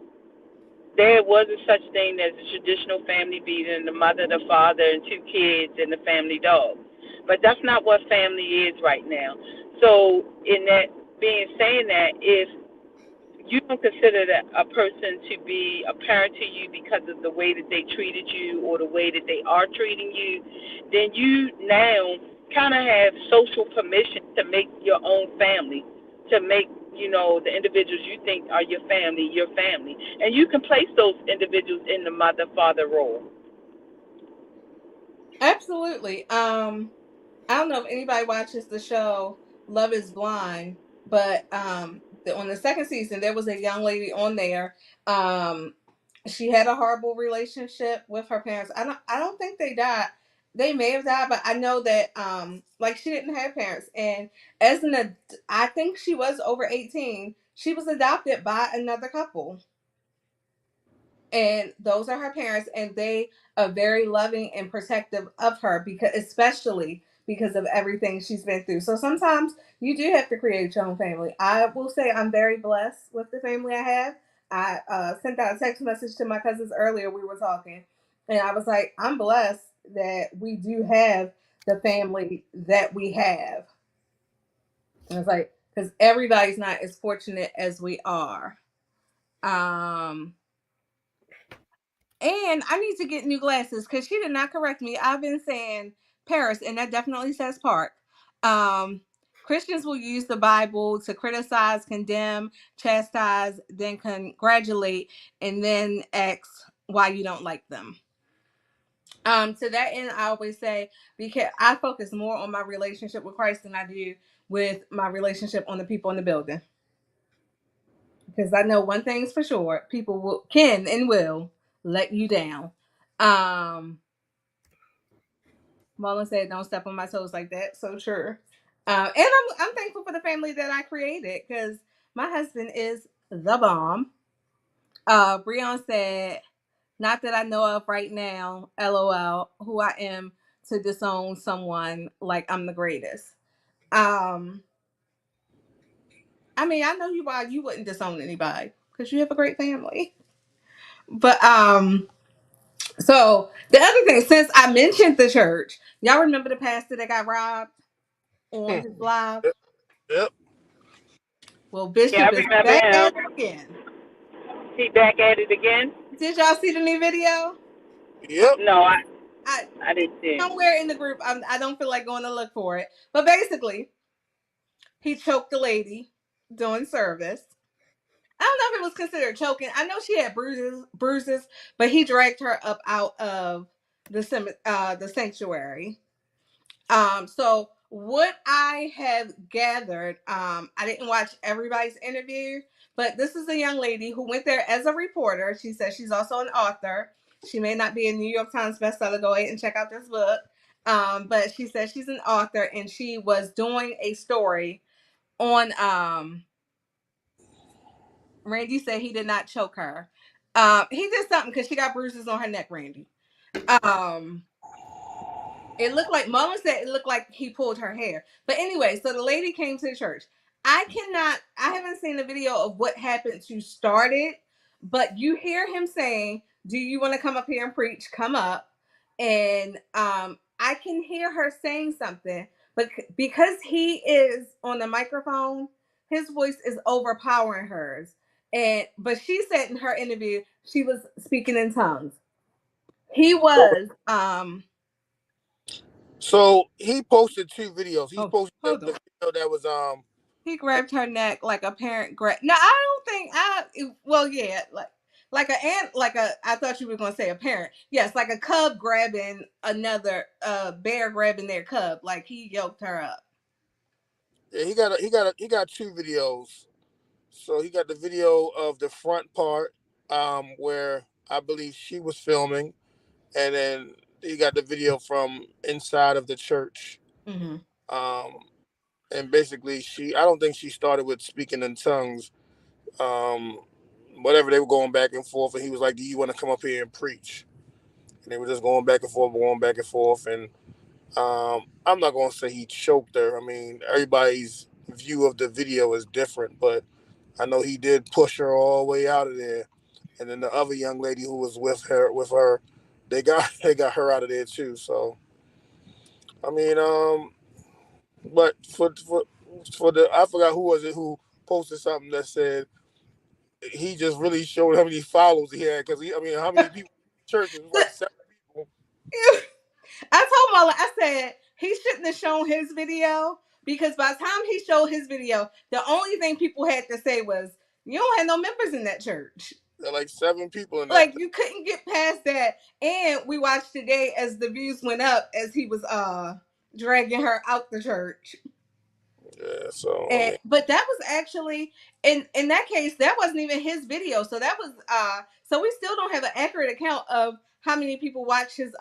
there wasn't such thing as a traditional family being the mother, the father, and two kids and the family dog. But that's not what family is right now. So in that being saying that, if you don't consider that a person to be a parent to you because of the way that they treated you or the way that they are treating you, then you now kind of have social permission to make your own family, to make the individuals you think are your family, and you can place those individuals in the mother father role. Absolutely. I don't know if anybody watches the show Love Is Blind. But on the second season, there was a young lady on there. Um, she had a horrible relationship with her parents. I don't think they died. They may have died, but I know that like she didn't have parents. And as I think she was over 18. She was adopted by another couple, and those are her parents, and they are very loving and protective of her, because especially because of everything she's been through. So sometimes you do have to create your own family. I will say I'm very blessed with the family I have. I sent out a text message to my cousins earlier. We were talking, and I was like, I'm blessed that we do have the family that we have. And it's like, because everybody's not as fortunate as we are. um And I need to get new glasses because she did not correct me. I've been saying Paris, and that definitely says park. Um, Christians will use the Bible to criticize, condemn, chastise, then congratulate, and then ask why you don't like them. To that end, I always say, because I focus more on my relationship with Christ than I do with my relationship on the people in the building. Because I know one thing's for sure: people can and will let you down. Um, Marlon said, "Don't step on my toes like that." So sure. And I'm thankful for the family that I created, because my husband is the bomb. Breon said, "Not that I know of right now. LOL. Who I am to disown someone like I'm the greatest." Um, I mean, I know you why you wouldn't disown anybody, because you have a great family. But so the other thing, since I mentioned the church, y'all remember the pastor that got robbed on Hmm. his live? Yep. Yep. Well, Yeah, I Bishop is remember back him. at it again. He back at it again. Did y'all see the new video? I, Yep. No, I I didn't see him. somewhere in the group. I don't feel like going to look for it. But basically, he choked the lady doing service. I don't know if it was considered choking. I know she had bruises, but he dragged her up out of the sanctuary. So what I have gathered, I didn't watch everybody's interview, but this is a young lady who went there as a reporter. She says she's also an author. She may not be a New York Times bestseller. Go ahead and check out this book. But she says she's an author, and she was doing a story on Randy said he did not choke her. He did something because she got bruises on her neck, Randy. Um It looked like Mullen said it looked like he pulled her hair. But anyway, so the lady came to the church. I haven't seen the video of what happened to start it, but you hear him saying, "Do you want to come up here and preach? Come up." And I can hear her saying something, but because he is on the microphone, his voice is overpowering hers. And but she said in her interview she was speaking in tongues. He So, was so he posted two videos. He oh, posted hold the on. video that was He grabbed her neck like a parent grab. No, I don't think well, yeah, like a ant, like a. I thought you were gonna say a parent. Yes, like a cub grabbing another bear grabbing their cub. Like he yoked her up. yeah, he got two videos. So he got the video of the front part, where I believe she was filming, and then he got the video from inside of the church. Mm-hmm. Um, and basically, I don't think she started with speaking in tongues. Um, Whatever, they were going back and forth, and he was like, "Do you want to come up here and preach?" And they were just going back and forth, and I'm not gonna say he choked her. I mean, everybody's view of the video is different, but I know he did push her all the way out of there. And then the other young lady who was with her, they got her out of there too. So I mean, but for the, I forgot who was it who posted something that said he just really showed how many followers he had, because I mean, how many people in church? It was like 7 people. I told Marla, I said he shouldn't have shown his video, because by the time he showed his video, the only thing people had to say was, "You don't have no members in that church." There are like 7 people in that Like thing. you couldn't get past that. And we watched today as the views went up as he was dragging her out the church. Yeah. So I And mean, but that was actually in that case that wasn't even his video. So that was so we still don't have an accurate account of how many people watch his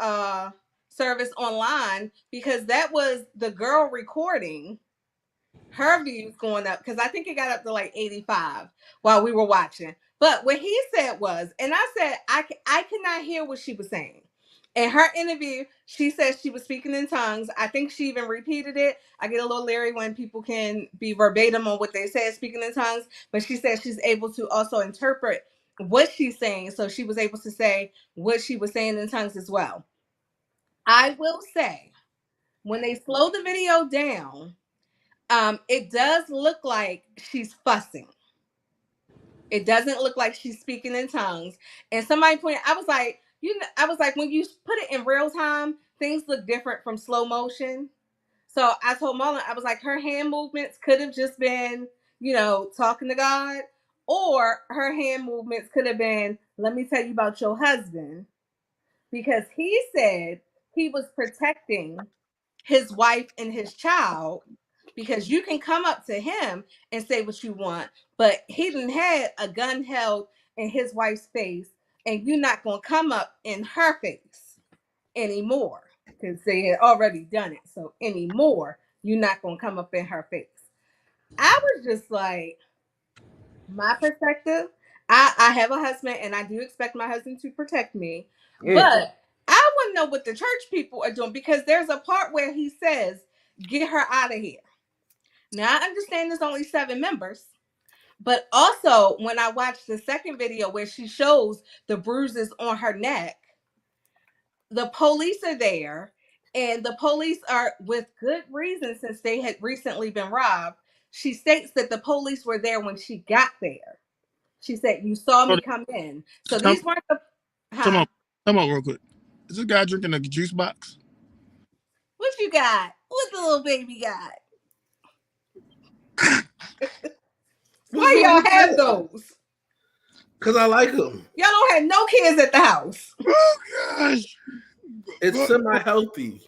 service online, because that was the girl recording her views going up, because I think it got up to like 85 while we were watching. But what he said was, and I said, I could not hear what she was saying. In her interview, she said she was speaking in tongues. I think she even repeated it. I get a little leery when people can be verbatim on what they said, speaking in tongues. But she said she's able to also interpret what she's saying. So she was able to say what she was saying in tongues as well. I will say, when they slow the video down, it does look like she's fussing. It doesn't look like she's speaking in tongues. And somebody pointed, I was like, I was like, when you put it in real time, things look different from slow motion. So I told Marlon, I was like, her hand movements could have just been, talking to God, or her hand movements could have been, let me tell you about your husband, because he said he was protecting his wife and his child, because you can come up to him and say what you want, but he didn't have a gun held in his wife's face, and you're not going to come up in her face anymore, because they had already done it. So anymore, you're not going to come up in her face. I was just like, my perspective, I have a husband and I do expect my husband to protect me, but I want to know what the church people are doing, because there's a part where he says, get her out of here. Now, I understand there's only 7 members, but also when I watched the second video where she shows the bruises on her neck, the police are there, and the police are with good reason since they had recently been robbed. She states that the police were there when she got there. She said, "You saw So, me come in." So come, these weren't the, come huh? on, come on, real quick. Is this guy drinking a juice box? What you got? What the little baby got? What's Why wrong y'all with have that? those? Because I like them. Y'all don't have no kids at the house. Oh gosh. It's Go, semi-healthy.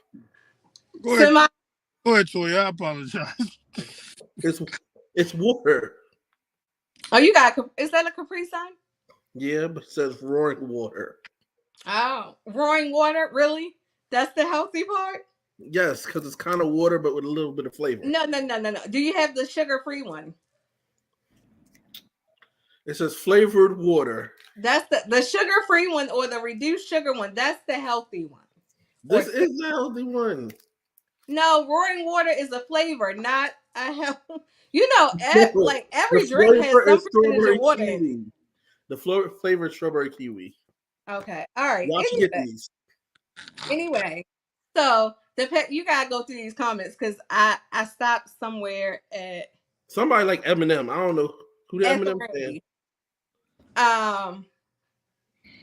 go ahead, Semi. go ahead, Toy. I apologize. It's it's water. Oh, you got? Is that a Capri Sun? Yeah, but it says roaring water. Oh, roaring water. Really? That's the healthy part? Yes, because it's kind of water, but with a little bit of flavor. No, no, no, no, no. Do you have the sugar-free one? It says flavored water. That's the sugar-free one, or the reduced sugar one. That's the healthy one. Or This is the healthy one. no, roaring water is a flavor, not a health. Like The every drink has flavor some is percentage of strawberry water in it. kiwi. The flavor is strawberry kiwi. Okay, all right. Y'all should get these. Anyway, so you gotta go through these comments, because I stopped somewhere at Somebody like Eminem. I don't know who the Eminem fan. three. Um,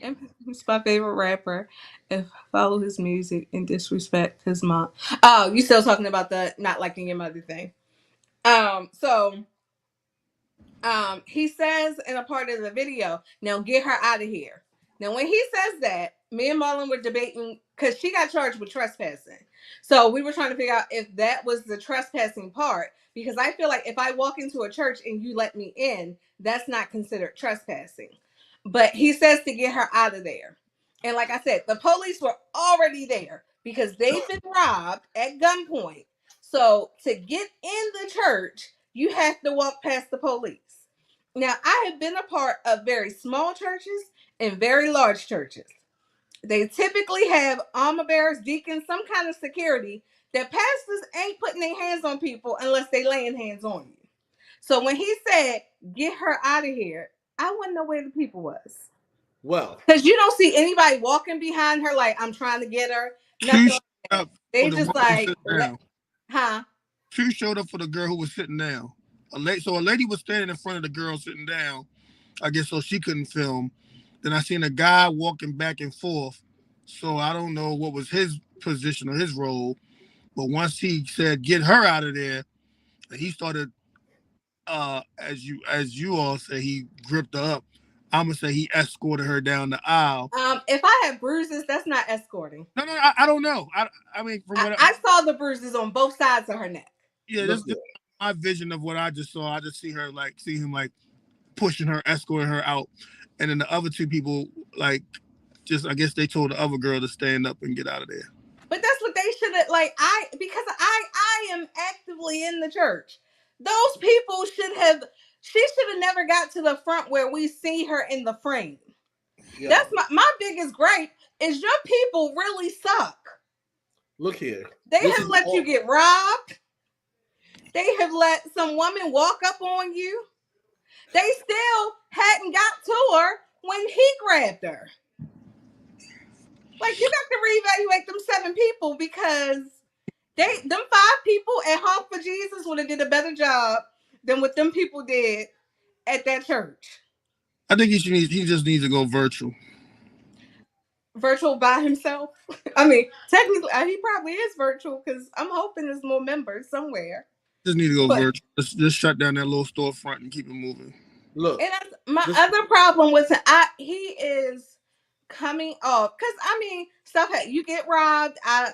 Eminem's my favorite rapper. If follow his music and disrespect his mom. Oh, you still talking about the not liking your mother thing? So he says in a part of the video, now get her out of here. Now, when he says that, me and Marlon were debating, because she got charged with trespassing. So we were trying to figure out if that was the trespassing part, because I feel like if I walk into a church and you let me in, that's not considered trespassing. But he says to get her out of there. And like I said, the police were already there because they've been robbed at gunpoint. So to get in the church, you have to walk past the police. Now, I have been a part of very small churches and very large churches. They typically have armor bearers, deacons, some kind of security. That pastors ain't putting their hands on people unless they laying hands on you. So when he said, get her out of here, I wouldn't know where the people was. Well, Because you don't see anybody walking behind her like, I'm trying to get her. Two Nothing showed like that. up for They the just woman like, sitting down. huh? Two showed up for the girl who was sitting down. So a lady was standing in front of the girl sitting down, I guess, so she couldn't film. Then I seen a guy walking back and forth. So I don't know what was his position or his role. But once he said, get her out of there, he started, as you all say, he gripped her up. I'm gonna say he escorted her down the aisle. If I have bruises, that's not escorting. No, I don't know. I mean, from what I saw the bruises on both sides of her neck. yeah, look this here. my vision of what I just saw, I just see him like pushing her, escorting her out, and then the other two people like just I guess they told the other girl to stand up and get out of there. But that's what they should have like because I am actively in the church. Those people should have she should have never got to the front where we see her in the frame. Yo, That's my biggest gripe is your people really suck. look here. They This have is let you all. get robbed. They have let some woman walk up on you. They still hadn't got to her when he grabbed her. Like you got to reevaluate them 7 people because them 5 people at Honk for Jesus would have did a better job than what them people did at that church. I think he just needs to go virtual. Virtual by himself. I mean, technically, he probably is virtual because I'm hoping there's more members somewhere. Just need to go But virtual. Just shut down that little storefront and keep it moving. Look, and that's my this other problem with he is coming off because I mean stuff you get robbed. I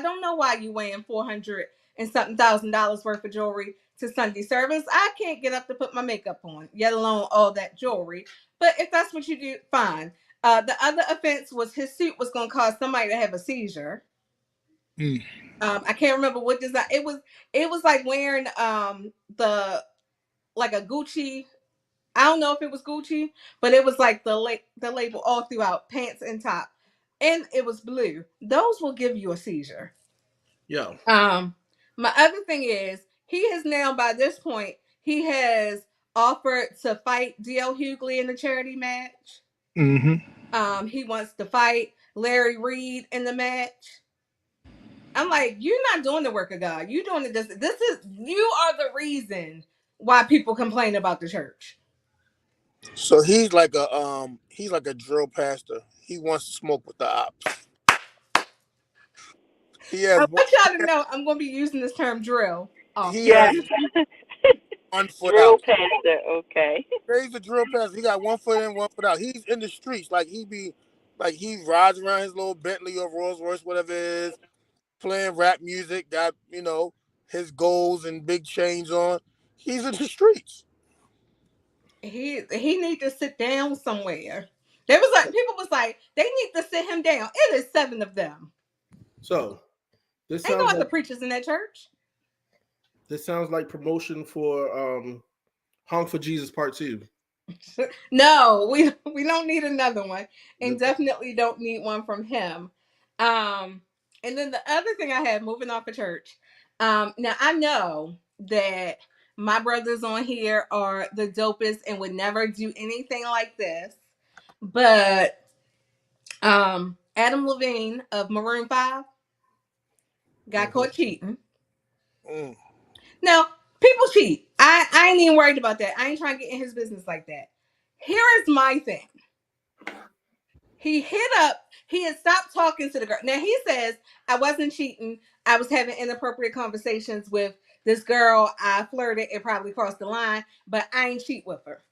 don't know why you weighing 400 and something $1,000 worth of jewelry to Sunday service. I can't get up to put my makeup on, yet alone all that jewelry. But if that's what you do, fine. The other offense was his suit was going to cause somebody to have a seizure. Mm. I can't remember what design it was. It was like wearing the like a Gucci. I don't know if it was Gucci, but it was like the label all throughout, pants and top, and it was blue. Those will give you a seizure. yo. My other thing is he has now by this point he has offered to fight DL Hughley in the charity match. He wants to fight Larry Reed in the match. I'm like, you're not doing the work of God. You doing it. This is you are the reason why people complain about the church. So he's like a drill pastor. He wants to smoke with the ops. He I has one. want y'all to know I'm going to be using this term drill He often. Yes. has 1 foot Drill out. pastor. Okay. He's a drill pastor. He got 1 foot in, 1 foot out. He's in the streets. Like he rides around his little Bentley or Rolls Royce, whatever it is, playing rap music. Got his goals and big chains on. He's in the streets. He need to sit down somewhere. There was like people was like they need to sit him down. It is 7 of them. So this Ain't no sounds other like preachers in that church. promotion for Honk for Jesus Part 2. No, we don't need another one, and definitely don't need one from him. And then the other thing I had moving off of church. Now I know that my brothers on here are the dopest and would never do anything like this, but Adam Levine of Maroon 5 got caught cheating. Mm. Now people cheat. I ain't even worried about that. I ain't trying to get in his business like that. Here is my thing. He had stopped talking to the girl. Now he says, I wasn't cheating. I was having inappropriate conversations with this girl. I flirted and probably crossed the line, but I ain't cheat with her.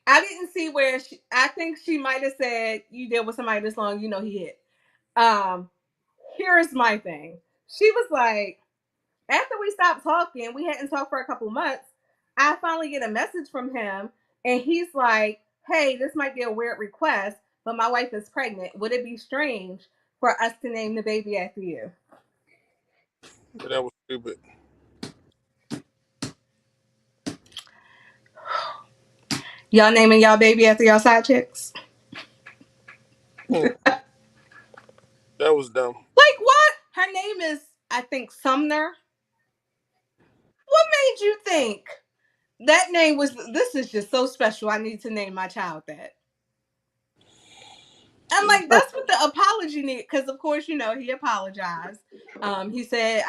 I didn't see where I think she might have said, you deal with somebody this long, he hit. Um, Here's my thing. She was like, after we stopped talking, we hadn't talked for a couple months. I finally get a message from him, and he's like, "Hey, this might be a weird request, but my wife is pregnant. Would it be strange for us to name the baby after you?" But that was stupid. Y'all naming y'all baby after y'all side chicks? Mm. That was dumb. Like what? Her name is, I think, Sumner. What made you think that name was? This is just so special. I need to name my child that. I'm like, that's what the apology need, because of course, he apologized. He said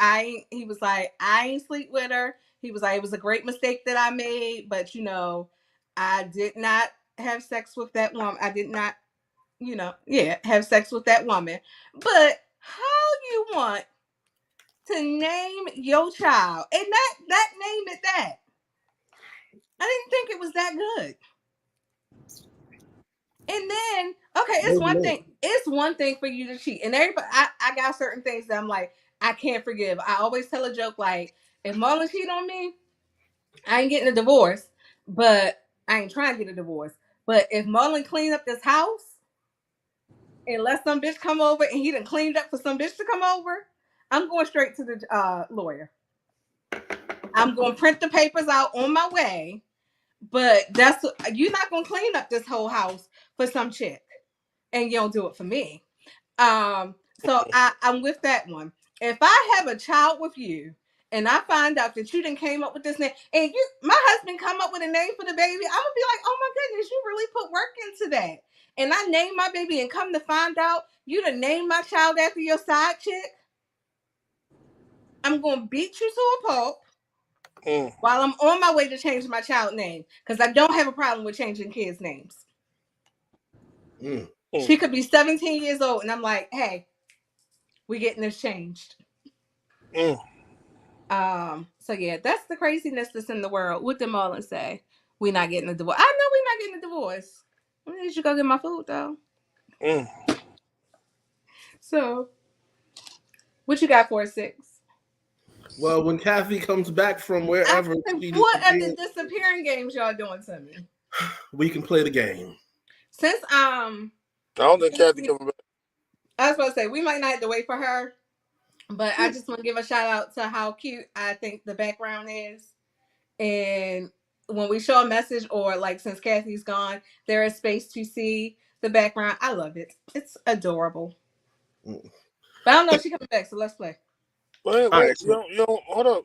he was like, I ain't sleep with her. He was like, it was a great mistake that I made, but I did not have sex with that woman. I did not, have sex with that woman. But how you want to name your child and that name it that? I didn't think it was that good. And then, okay, it's one Amen. thing. It's one thing for you to cheat. And everybody, I got certain things that I'm like, I can't forgive. I always tell a joke like, if Marlon cheat on me, I ain't getting a divorce, but I ain't trying to get a divorce. But if Marlon clean up this house and let some bitch come over and he done cleaned up for some bitch to come over, I'm going straight to the lawyer. I'm going to print the papers out on my way. But you're not going to clean up this whole house for some chick, and you don't do it for me. So I'm with that one. If I have a child with you and I find out that you didn't came up with this name and my husband come up with a name for the baby, I'm gonna be like, oh my goodness, you really put work into that. And I name my baby and come to find out you done named my child after your side chick. I'm gonna beat you to a pulp Mm, while I'm on my way to change my child name because I don't have a problem with changing kids' names. Mm. mm, She could be 17 years old, and I'm like, hey, we getting this changed. mm, So yeah, that's the craziness that's in the world. What did Marlon say? We not getting a divorce. I know we not getting a divorce. I need you to go get my food though. mm. So what you got for a six? Well, when Kathy comes back from I wherever said, she what are the disappeared, disappearing games y'all doing to me? we can play the game. Since I don't think Kathy coming back. I was supposed to say we might not have to wait for her, but I just want to give a shout out to how cute I think the background is. And when we show a message or like since Kathy's gone, there is space to see the background. I love it. It's adorable. Mm. But I don't know if she's coming back, so let's play. Wait, All wait. right, so You don't, hold up.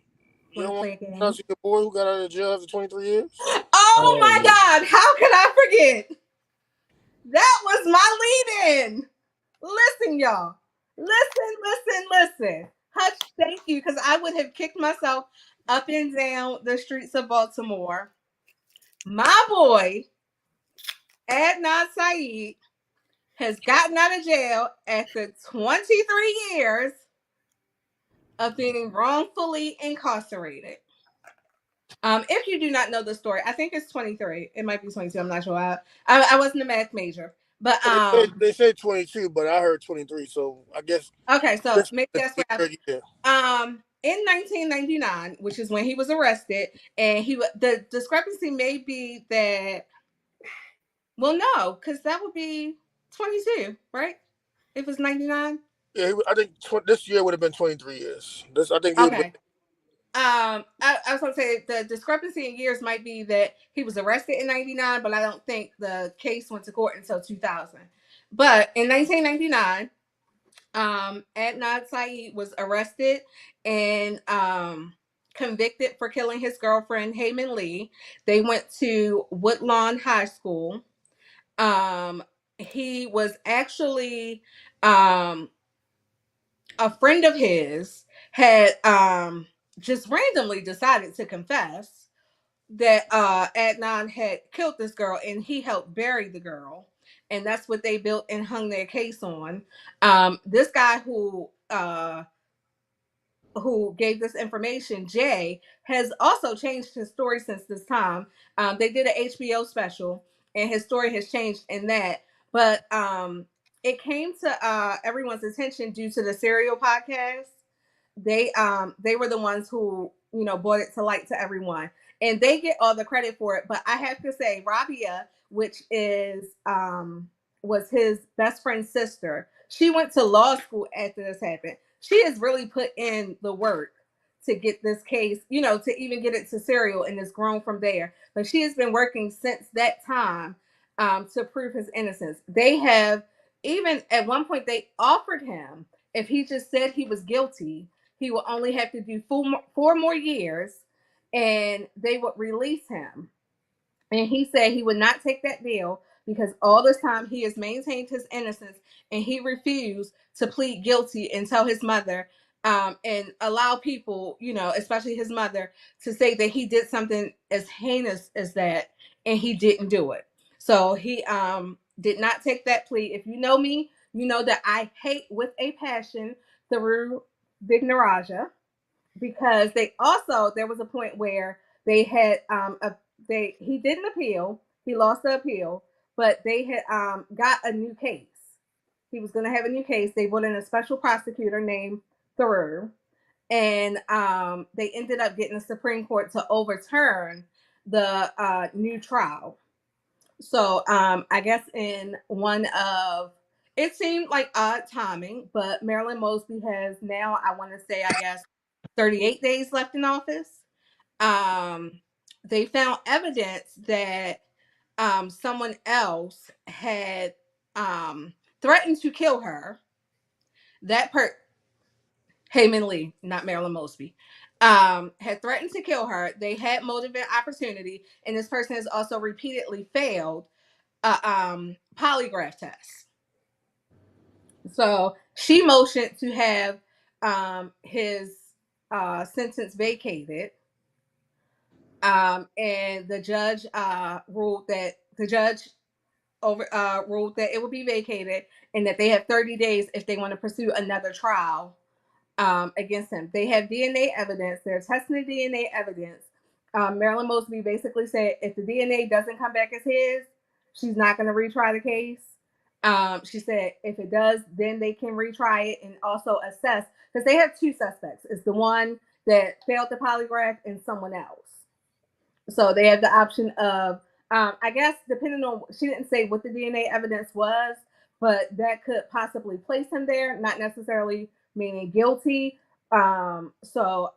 You Want don't to want play a to game? see your boy who got out of jail after 23 years? Oh my um, God! How could I forget? That was my lead-in. Listen, y'all. Listen. Hutch, thank you, because I would have kicked myself up and down the streets of Baltimore. My boy, Adnan Saeed, has gotten out of jail after 23 years of being wrongfully incarcerated. If you do not know the story, I think it's 23. It might be 22. I'm not sure. I wasn't a math major, but They say 22, but I heard 23. So I guess okay, so this maybe is that's where the year. in 1999, which is when he was arrested, and the discrepancy may be that, well, no, because that would be 22, right? If it's 99. Yeah, I think this year would have been 23 years. This I think he would have Okay. I was gonna say the discrepancy in years might be that he was arrested in '99, but I don't think the case went to court until 2000. But in 1999, Adnan Saeed was arrested and convicted for killing his girlfriend Heyman Lee. They went to Woodlawn High School. He was actually um, a friend of his had just randomly decided to confess that Adnan had killed this girl and he helped bury the girl. And that's what they built and hung their case on. This guy who gave this information, Jay, has also changed his story since this time. They did an HBO special, and his story has changed in that. But it came to everyone's attention due to the Serial podcast. They were the ones who brought it to light to everyone, and they get all the credit for it. But I have to say, Rabia, which is was his best friend's sister, she went to law school after this happened. She has really put in the work to get this case, to even get it to Serial, and it's grown from there. But she has been working since that time to prove his innocence. They have even at one point they offered him, if he just said he was guilty, he will only have to do 4 more years and they would release him. And he said he would not take that deal because all this time he has maintained his innocence and he refused to plead guilty and tell his mother and allow people, especially his mother, to say that he did something as heinous as that and he didn't do it. So he did not take that plea. If you know me, you know that I hate with a passion through Big Naraja because there was a point where they had he didn't appeal, he lost the appeal, but they had got a new case. He was going to have a new case. They brought in a special prosecutor named Thoreau, and they ended up getting the Supreme Court to overturn the new trial. So I guess in one of it seemed like odd timing, but Marilyn Mosby has now, I want to say, I guess 38 days left in office. They found evidence that someone else had threatened to kill her. That Heyman Lee, not Marilyn Mosby, had threatened to kill her. They had motive and opportunity, and this person has also repeatedly failed polygraph test. So she motioned to have his sentence vacated, and the judge ruled that it would be vacated and that they have 30 days if they want to pursue another trial against him. They have DNA evidence. They're testing the DNA evidence. Marilyn Mosby basically said if the DNA doesn't come back as his, she's not going to retry the case. She said if it does, then they can retry it and also assess, because they have two suspects. It's the one that failed the polygraph and someone else. So they have the option of, I guess, depending on, she didn't say what the DNA evidence was, but that could possibly place him there, not necessarily meaning guilty. So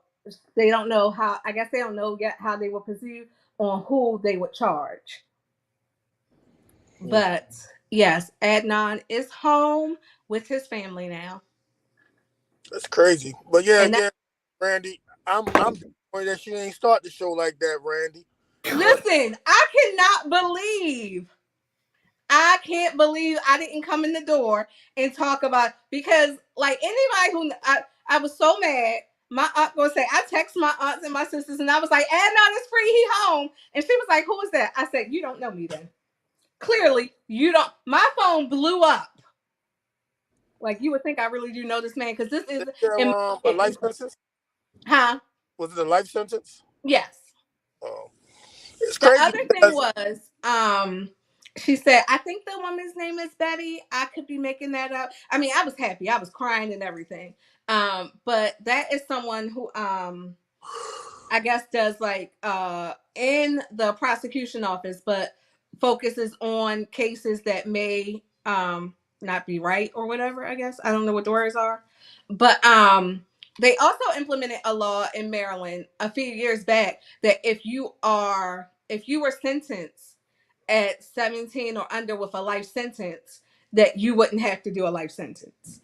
they don't know how, I guess they don't know yet how they will pursue on who they would charge. But yes, Adnan is home with his family now. That's crazy. But yeah, And that, again, Randy, I'm disappointed that she ain't start the show like that, Randy. listen, I can't believe I didn't come in the door and talk about, because like anybody who I was so mad. My aunt gonna say, I text my aunts and my sisters and I was like, Adnan is free, he home. And she was like, who is that? I said, you don't know me then. Clearly, you don't. My phone blew up. Like you would think I really do know this man, because this is Is there in a my, life sentence? huh? Was it a life sentence? Yes. Oh, it's The crazy other thing because was, she said, I think the woman's name is Betty. I could be making that up. I mean, I was happy. I was crying and everything. But that is someone who I guess does like in the prosecution office, but focuses on cases that may not be right or whatever, I guess. I don't know what the words are. But they also implemented a law in Maryland a few years back that if you were sentenced at 17 or under with a life sentence, that you wouldn't have to do a life sentence.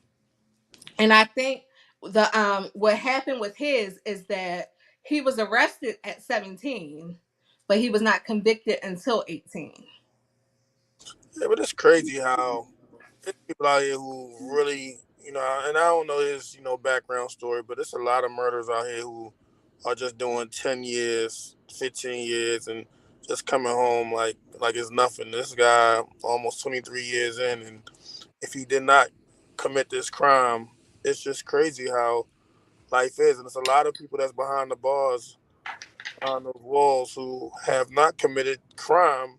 And I think the what happened with his is that he was arrested at 17, but he was not convicted until 18. yeah, but it's crazy how there's people out here who really, and I don't know his, background story, but it's a lot of murders out here who are just doing 10 years, 15 years, and just coming home like it's nothing. This guy almost 23 years in, and if he did not commit this crime, it's just crazy how life is, and it's a lot of people that's behind the bars, behind those walls, who have not committed crime,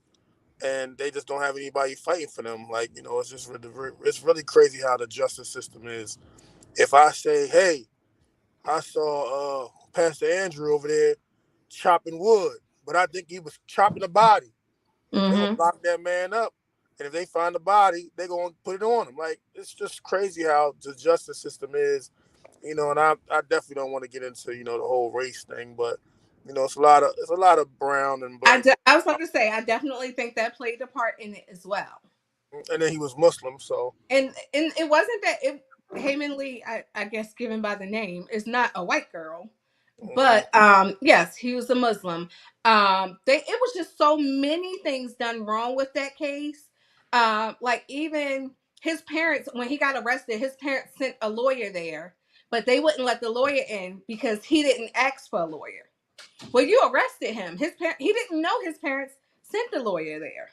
and they just don't have anybody fighting for them. Like, it's just it's really crazy how the justice system is. If I say, hey, I saw Pastor Andrew over there chopping wood, but I think he was chopping a body, they're gonna Mm-hmm. lock that man up. And if they find the body, they're gonna put it on him. Like, it's just crazy how the justice system is. And I definitely don't want to get into, the whole race thing, but it's a lot of brown and black. I was about to say, I definitely think that played a part in it as well. And then he was Muslim, so And it wasn't that it Heyman Lee, I guess given by the name, is not a white girl. mhm. But yes, he was a Muslim. It was just so many things done wrong with that case. Like even his parents, when he got arrested, his parents sent a lawyer there, but they wouldn't let the lawyer in because he didn't ask for a lawyer. Well, you arrested him. He didn't know his parents sent the lawyer there.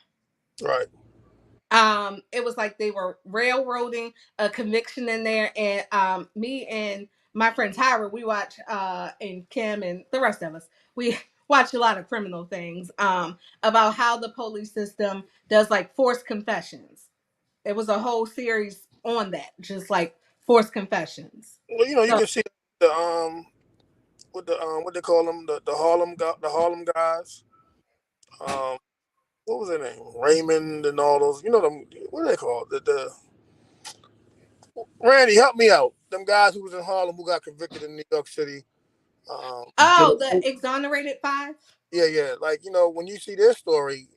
Right. It was like they were railroading a conviction in there, and me and my friend Tyra, we watch and Kim and the rest of us, we watch a lot of criminal things about how the police system does like forced confessions. It was a whole series on that, just like forced confessions. Well, you So can see the what they call them, the Harlem guys. Um, what was their name? Raymond and all those. You know them? What are they called? The Randy, help me out. Them guys who was in Harlem who got convicted in New York City. Um, Oh, the exonerated five. yeah, yeah. Like when you see their story,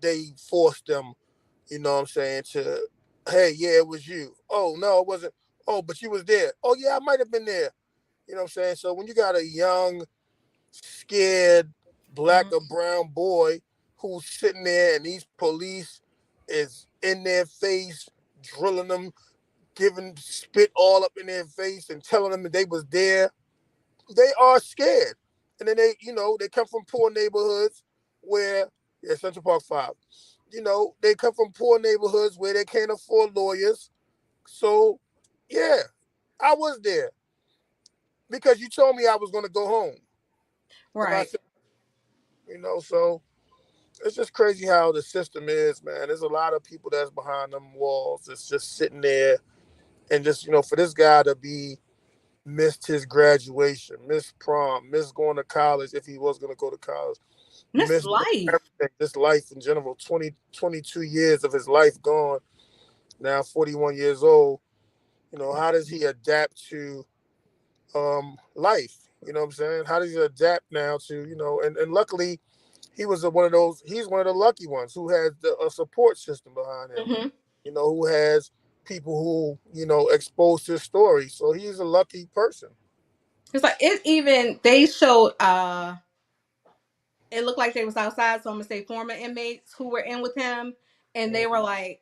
they forced them. You know what I'm saying? To hey, yeah, it was you. Oh no, it wasn't. Oh, but you was there. Oh yeah, I might have been there. You know what I'm saying? So when you got a young, scared black Mhm. or brown boy who's sitting there and these police is in their face, drilling them, giving spit all up in their face and telling them that they was there, they are scared. And then they come from poor neighborhoods where, yeah, Central Park 5. They come from poor neighborhoods where they can't afford lawyers. So, yeah, I was there because you told me I was going to go home. And I Right. said, so it's just crazy how the system is, man. There's a lot of people that's behind them walls that's just sitting there. And just, for this guy to be missed his graduation, missed prom, missed going to college if he was going to go to college, Miss missed Life. everything, this life in general, 22 years of his life gone, now 41 years old. How does he adapt to life? You know what I'm saying? How does he adapt now to, and luckily he's one of the lucky ones who has a support system behind him, Hmm. who has people who, exposed his story. So he's a lucky person. It's like it even they showed it looked like they was outside, so I'm gonna say former inmates who were in with him, and they were like,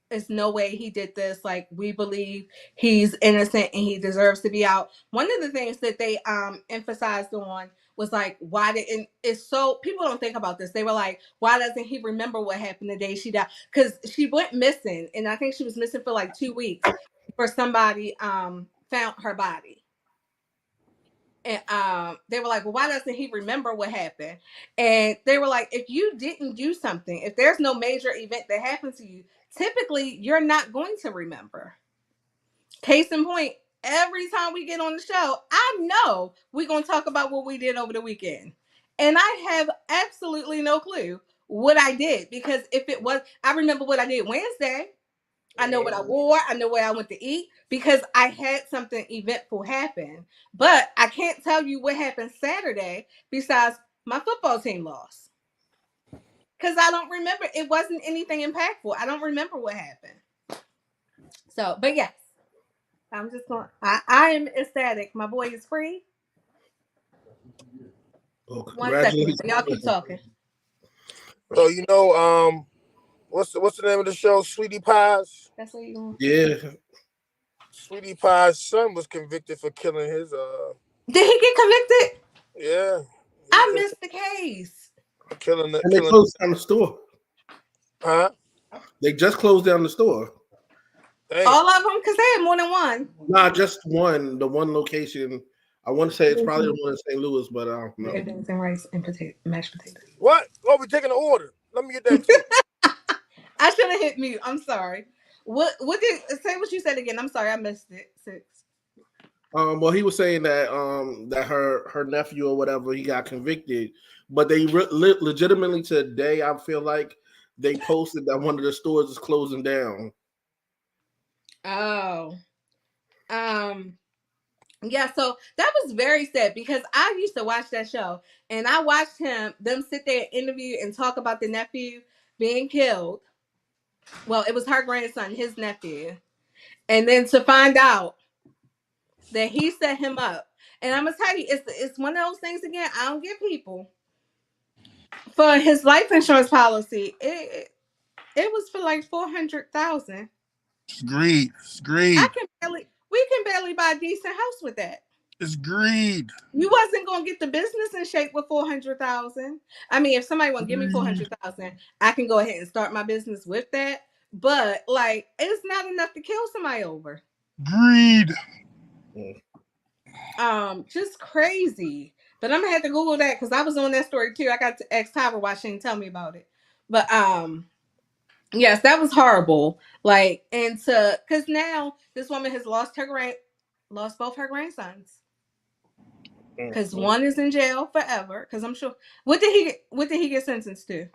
"There's no way he did this. Like, we believe he's innocent and he deserves to be out." One of the things that they emphasized on was like, why didn't it's so people don't think about this. They were like, why doesn't he remember what happened the day she died? Because she went missing, and I think she was missing for like 2 weeks before somebody found her body. And they were like, well, why doesn't he remember what happened? And they were like, if you didn't do something, if there's no major event that happened to you, typically you're not going to remember. Case in point, every time we get on the show, I know we're going to talk about what we did over the weekend. And I have absolutely no clue what I did, because if it was, I remember what I did Wednesday. I know what I wore. I know where I went to eat because I had something eventful happen. But I can't tell you what happened Saturday besides my football team lost. Because I don't remember. It wasn't anything impactful. I don't remember what happened. So, but yes, I'm just going. I am ecstatic. My boy is free. Oh, 1 second. congratulations. Y'all keep talking. So what's the name of the show? Sweetie Pie's. That's what you want. Yeah. Sweetie Pie's son was convicted for killing his Did he get convicted? yeah, he was I convicted missed the case. for killing the And they killing closed down the store. huh? They just closed down the store. Damn. All of them, because they had more than one. Not just one, the one location. I want to say it's probably the one in St. Louis, but I don't know. Beans and rice and potato, mashed potatoes. What? Oh, we taking an order. Let me get that too. I should have hit mute. I'm sorry. What did say what you said again? I'm sorry, I missed it. Six. Well, he was saying that her nephew or whatever he got convicted, but they legitimately today I feel like they posted that one of the stores is closing down. Oh. Um yeah, so that was very sad because I used to watch that show and I watched them sit there and interview and talk about the nephew being killed. Well, it was her grandson, his nephew. And then to find out that he set him up. And I'm gonna tell you, it's one of those things again. I don't give people for his life insurance policy. It was for like 400,000. It's greed. It's I greed. can barely we can barely buy a decent house with that. It's greed. You wasn't gonna get the business in shape with 400,000. I mean, if somebody want to give me Greed. 400,000, I can go ahead and start my business with that. But like, it's not enough to kill somebody over. Greed. Just crazy. But I'm gonna have to Google that because I was on that story too. I got to ask Tyra why she didn't tell me about it. But yes, that was horrible. Like, and to because now this woman has lost her lost both her grandsons. Because Mm-hmm. one is in jail forever. Because I'm sure. What did he get sentenced to?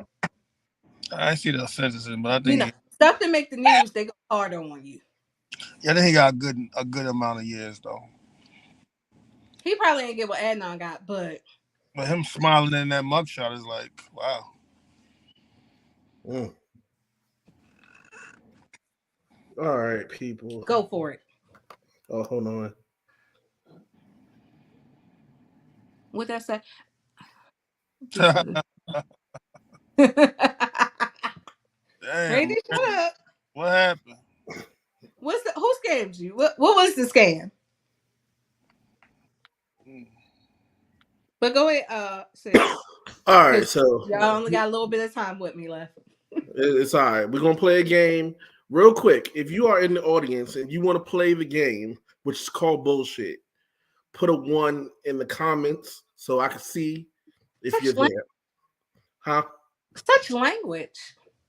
I see the sentences, but I You think know, stuff that make the news, they go harder on you. yeah, I think he got a good amount of years though. He probably ain't get what Adnan got, but But him smiling in that mugshot is like, wow. Mm. All right, people. go for it. Oh, hold on. What that say? Damn, Randy, shut up. what happened? Who scammed you? What was the scam? Mm. But go ahead, sis. All right, Because so y'all only got a little bit of time with me left. it's all right. We're gonna play a game real quick. If you are in the audience and you want to play the game, which is called bullshit, put a 1 in the comments so I can see if you're Such lang- there. Huh? such language.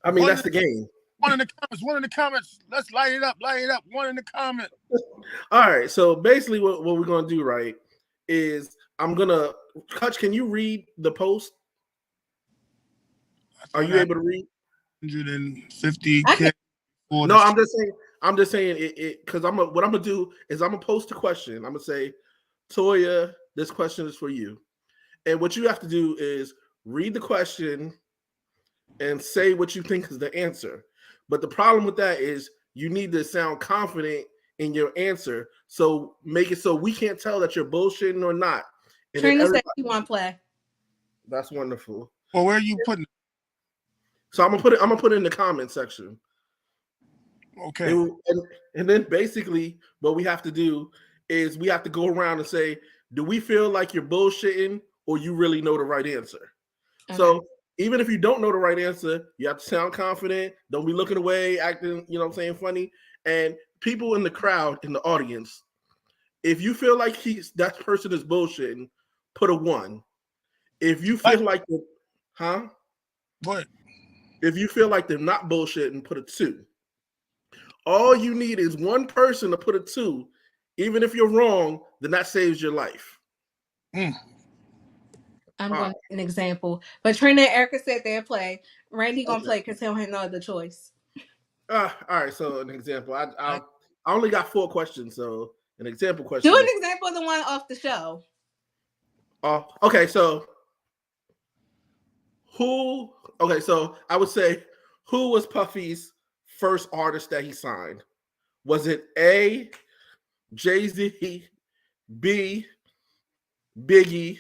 I mean, One, that's the game. one in the comments. One in the comments. Let's light it up. Light it up. One in the comment. All right. So basically, what we're gonna do, right, is I'm gonna Hutch. Can you read the post? I Are thought you I able to read? 150 I can kids for No, the I'm just saying. I'm just saying it because what I'm gonna do is I'm gonna post a question. I'm gonna say, Toya, this question is for you, and what you have to do is read the question and say what you think is the answer. But the problem with that is you need to sound confident in your answer. So make it so we can't tell that you're bullshitting or not. And then Trina said everybody, she want to play. that's wonderful. Well, where are you putting it? So I'm gonna put it in the comment section. Okay. And then basically what we have to do is we have to go around and say, do we feel like you're bullshitting or you really know the right answer? Okay. So even if you don't know the right answer, you have to sound confident. Don't be looking away, acting, you know what I'm saying, funny. And people in the crowd, in the audience, if you feel like that person is bullshitting, put a 1. If you What? feel like huh? What? If you feel like they're not bullshitting, put a 2. All you need is one person to put a 2. Even if you're wrong, then that saves your life. Mm. I'm All going right. to an example. But Trina and Erica said they'll play. Randy going to Okay. play because he don't have no other choice. All right. So an example. I, I only got 4 questions. So an example Do question an is example of the one off the show. okay. So who? Okay. So I would say who was Puffy's first artist that he signed? Was it A, Jay-Z, B, Biggie,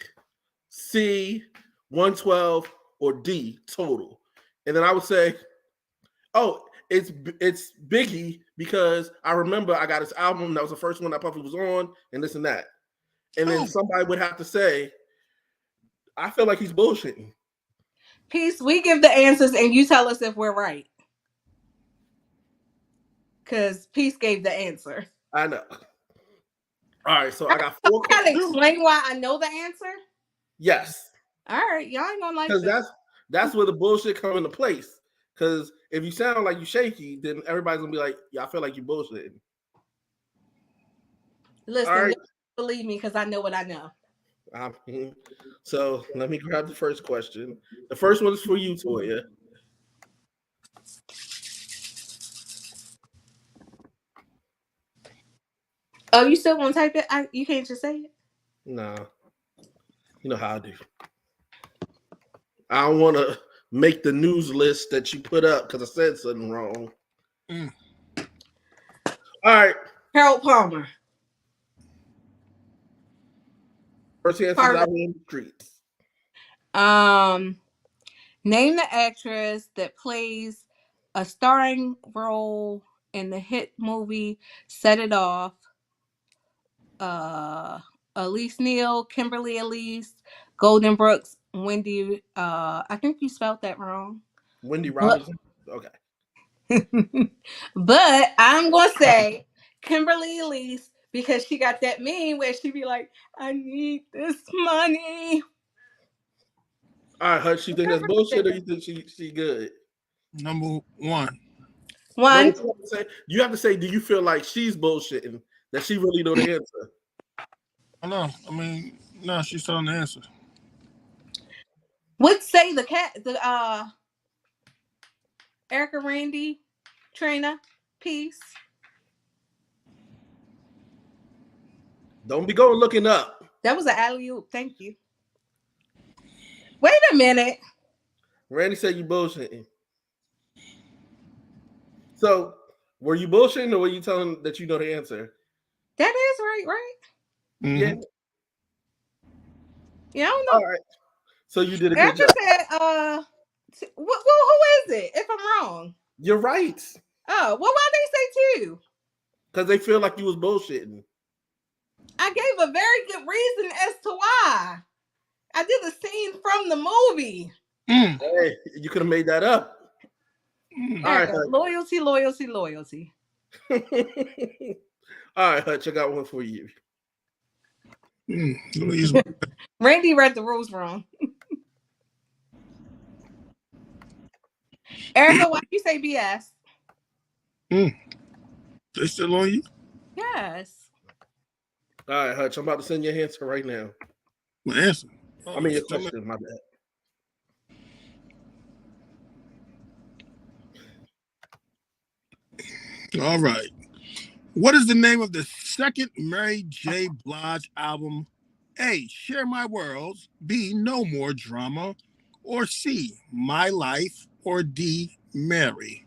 C, 112, or D, Total? And then I would say, oh, it's Biggie because I remember I got his album. That was the first one that Puffy was on, and this and that. And then oh, somebody would have to say, I feel like he's bullshitting. Peace, we give the answers and you tell us if we're right. Because Peace gave the answer. I know. All right, so I I got 4 gotta questions. explain why I know the answer. Yes, All right, y'all ain't gonna like because this. that's where the bullshit come into place. Because if you sound like you shaky, then everybody's gonna be like, "Yeah, I feel like you bullshitting." All Listen, right. you believe me because I know what I know. I mean, so let me grab the first question. The first one is for you, Toya. Oh, you still want to type it? You can't just say it. Nah, you know how I do. I don't want to make the news list that you put up because I said something wrong. mm. All right. Harold Palmer. First answers Part out in the streets. of, name the actress that plays a starring role in the hit movie Set It Off. Uh, Elise Neal, Kimberly Elise, Golden Brooks, Wendy. I think you spelled that wrong. Wendy But Robinson. Okay. but I'm gonna say Kimberly Elise because she got that meme where she be like, "I need this money." All right, Hutch, you think that's bullshit or you think she good? Number one. No, One. what you have to say, do you feel like she's bullshitting? That she really know the answer. I know. I mean, no, she's telling the answer. What say the Erica Randy Trina piece? Don't be going looking up. That was an alley oop. Thank you. Wait a minute. Randy said you bullshitting. So, were you bullshitting or were you telling that you know the answer? That is right, right? Yeah. Mm-hmm. Yeah, I don't All know. right. So you did a good Erica job. said, who is it? If I'm wrong. You're right. Oh, well, why they say two? Because they feel like you was bullshitting. I gave a very good reason as to why. I did a scene from the movie. Mm. Hey, you could have made that up. Mm. All right, Erica, loyalty, loyalty, loyalty. Hutch. All right, Hutch, I got one for you. Mm. Let me use my- Randy read the rules wrong. Erica, why you say BS? Mm. They still on you? Yes. All right, Hutch, I'm about to send your answer right now. My answer. I mean, your question, my bad. All right. What is the name of the second Mary J. Blige album? A. Share My Worlds. B. No More Drama. Or C. My Life. Or D. Mary.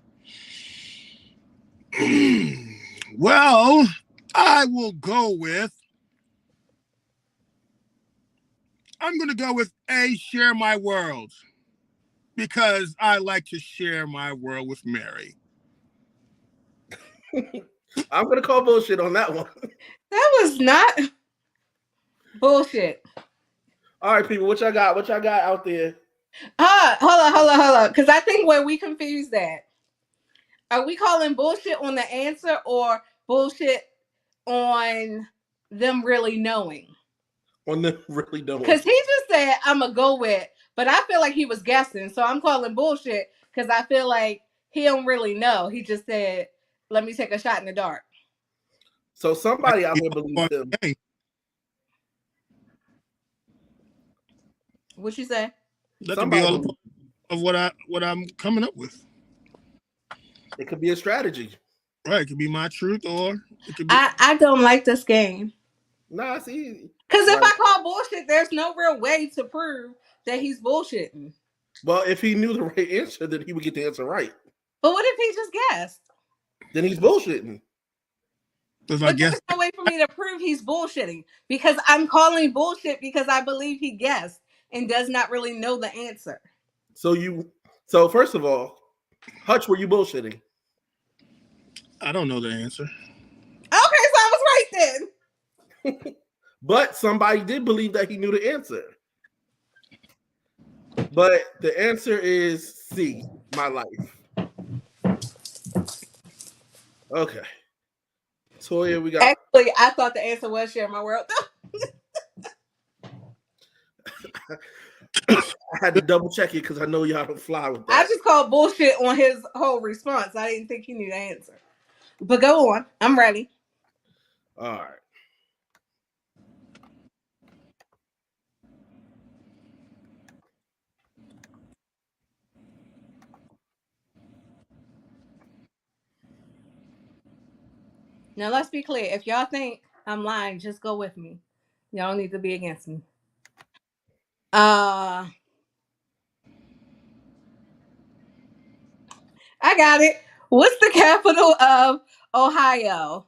Well, I will go with. I'm going to go with A. Share My World. Because I like to share my world with Mary. I'm going to call bullshit on that one. That was not bullshit. All right, people, what y'all got? What y'all got out there? Hold on. Because I think where we confuse that. Are we calling bullshit on the answer or bullshit on them really knowing? On them really knowing. Because he just said, I'm going to go with, but I feel like he was guessing. So I'm calling bullshit because I feel like he don't really know. He just said, let me take a shot in the dark. So somebody out here believes him. What you say? That could be all of what I'm coming up with. It could be a strategy. Right, it could be my truth, or it could be. I don't like this game. Nah, see. Because if I call bullshit, there's no real way to prove that he's bullshitting. Well, if he knew the right answer, then he would get the answer right. But what if he just guessed? Then he's bullshitting. But there's no way for me to prove he's bullshitting because I'm calling bullshit because I believe he guessed and does not really know the answer. So first of all, Hutch, were you bullshitting? I don't know the answer. Okay, so I was right then. But somebody did believe that he knew the answer. But the answer is C, My Life. Okay. Toya, we got. Actually, I thought the answer was Share My World. I had to double check it because I know y'all don't fly with that. I just called bullshit on his whole response. I didn't think he knew the answer. But go on. I'm ready. All right. Now let's be clear. If y'all think I'm lying, just go with me. Y'all don't need to be against me. I got it. What's the capital of Ohio?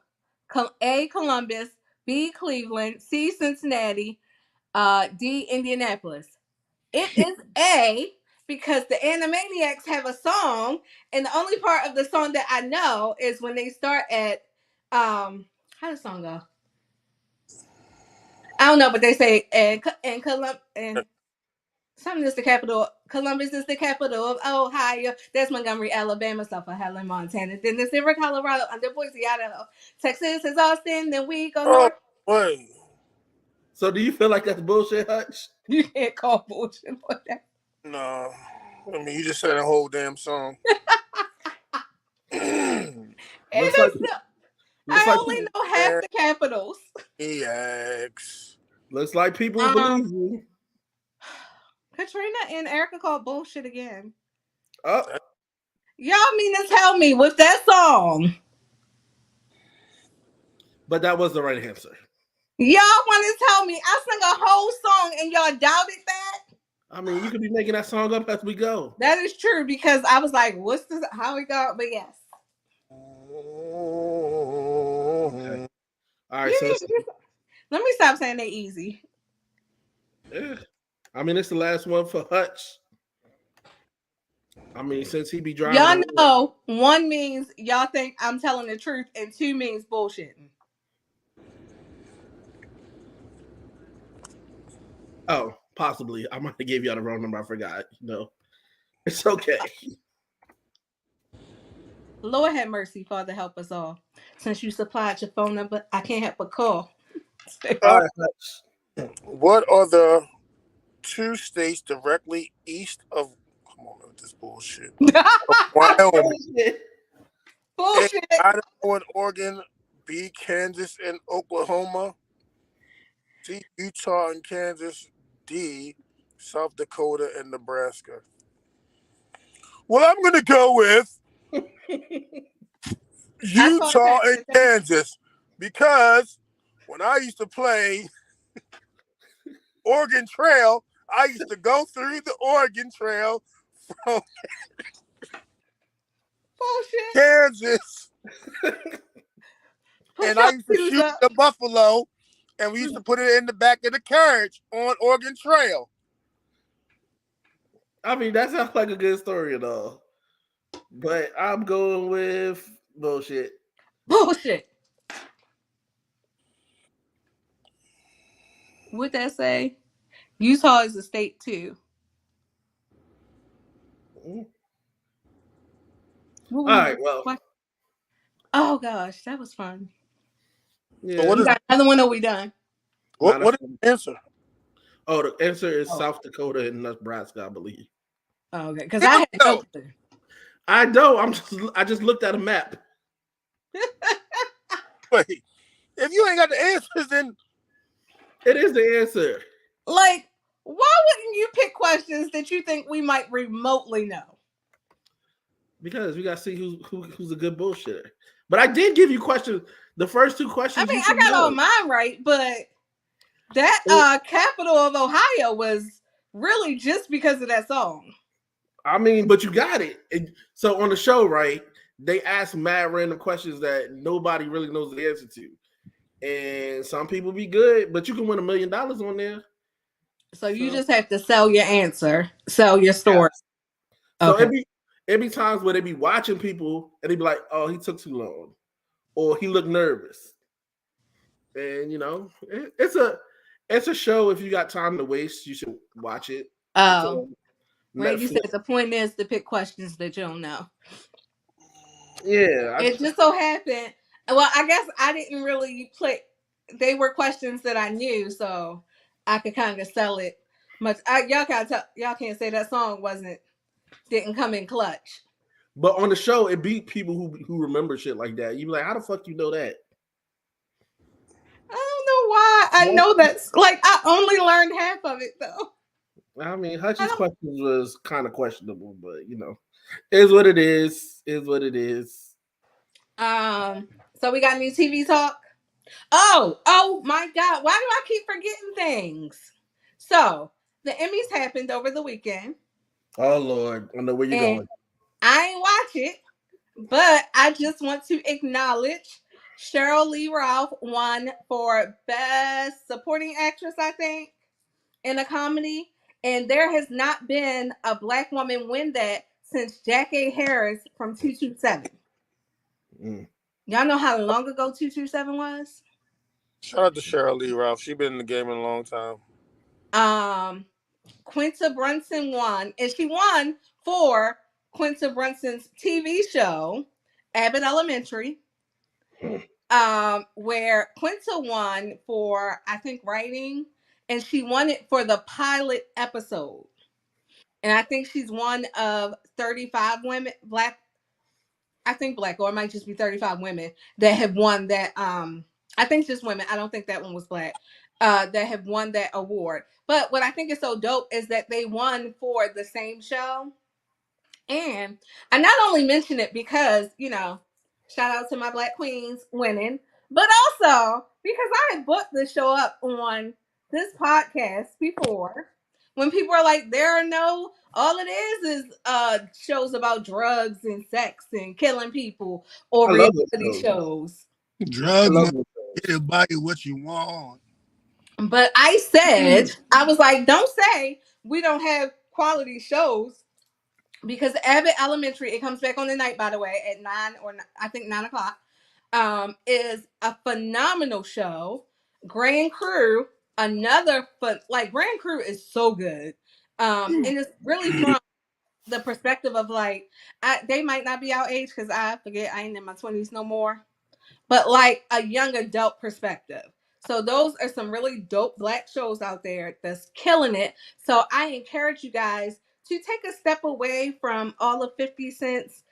A. Columbus. B. Cleveland. C. Cincinnati. D. Indianapolis. It is A because the Animaniacs have a song, and the only part of the song that I know is when they start at how does the song go? I don't know, but they say and something is the capital. Columbus is the capital of Ohio. There's Montgomery, Alabama, Suffolk, Helen, Montana. Then there's Denver, Colorado, under Boise, Idaho. Texas is Austin. Then we go north. Wait. So do you feel like that's bullshit, Hutch? You can't call bullshit for that. No. I mean, you just said a whole damn song. Looks like Looks I like only people. know half the capitals. EX. Looks like people Um, believe you. Katrina and Erica called bullshit again. Oh, Y'all mean to tell me with that song, but that was the right answer. y'all want to tell me I sang a whole song and y'all doubted that? I mean, you could be making that song up as we go. That is true because I was like, what's this? How we go? But yes. Okay. All right. You So, need to just, let me stop saying they easy. yeah. I mean, it's the last one for Hutch. I mean, since he be driving Y'all the. know one means y'all think I'm telling the truth, and two means bullshitting. Oh, possibly. I might have gave y'all the wrong number. I forgot. No, it's okay. Lord have mercy, Father, help us all. Since you supplied your phone number, I can't help but call. All Uh, right, Hutch. what are the two states directly east of? Come on with this bullshit. Wyoming. Bullshit. A. Bullshit. Idaho and Oregon. B. Kansas and Oklahoma. C. Utah and Kansas. D. South Dakota and Nebraska. Well, I'm going to go with I called Utah and Kansas. Thank you. Kansas because when I used to play Oregon Trail, I used to go through the Oregon Trail from Bullshit. Kansas, Put and I your used to shoes shoot up. the buffalo, and we used to put it in the back of the carriage on Oregon Trail. I mean, that sounds like a good story and all, but I'm going with bullshit. Bullshit. What that say? Utah is a state too. Mm. What All we right. Well, what? Oh gosh, that was fun. So yeah. what You is got another one or we done? Not a what is the answer? Oh, the answer is Oh, South Dakota and Nebraska, I believe. oh okay. Because I Hell had no no. clue. I know. I just looked at a map. Wait, if you ain't got the answers, then It is the answer Like, why wouldn't you pick questions that you think we might remotely know? because we got to see who's a good bullshitter. But I did give you questions. The first two I questions mean, you I should got all know. mine right, but that capital of Ohio was really just because of that song. I mean, but you got it. So on the show, right? They ask mad random questions that nobody really knows the answer to, and some people be good, but you can win $1 million on there. So you So just have to sell your answer, sell your yeah. story. So Okay. it be times where they be watching people and they be like, "Oh, he took too long," or "He looked nervous." And it's a show. If you got time to waste, you should watch it. It's Um, on Randy said Netflix. the point is to pick questions that you don't know. Yeah, It just so happened. Well, I guess I didn't really play. They were questions that I knew, so I could kind of sell it. Much y'all can't tell. Y'all can't say that song wasn't didn't come in clutch. but on the show, it beat people who remember shit like that. You be like, how the fuck you know that? I don't know why. I know that's like I only learned half of it though. I mean, I Hutch's don't. questions was kind of questionable, but is what it is. Is what it is. So we got new TV talk. Oh my God! Why do I keep forgetting things? So the Emmys happened over the weekend, Oh Lord, I know where you're and going. I ain't watch it, but I just want to acknowledge Cheryl Lee Ralph won for Best Supporting Actress, I think, in a comedy. And there has not been a black woman win that since Jackie Harris from 227. Mm. Y'all know how long ago 227 was? shout out to Cheryl Lee Ralph. She been in the game a long time. Um, Quinta Brunson won, and she won for Quinta Brunson's TV show, Abbott Elementary. Where Quinta won for I think writing, and she won it for the pilot episode. And I think she's one of 35 women, black I think black, or it might just be 35 women that have won that. I think just women. I don't think that one was black. That have won that award. But what I think is so dope is that they won for the same show. And I not only mention it because, shout out to my black queens winning, but also because I had booked this show up on this podcast before when people are like, there are no, all it is shows about drugs and sex and killing people or I love those reality shows. shows. I Drug love money, those shows. it'll buy you what you want. But I said, I was like, don't say we don't have quality shows because Abbott Elementary, it comes back on the night, by the way, at 9 or I think 9 o'clock, is a phenomenal show. Grand Crew, another fun, like Grand Crew is so good. And it's really from the perspective of like, they might not be our age because I forget I ain't in my 20s no more, but like a young adult perspective. So those are some really dope black shows out there that's killing it. So I encourage you guys to take a step away from all of 50 Cent's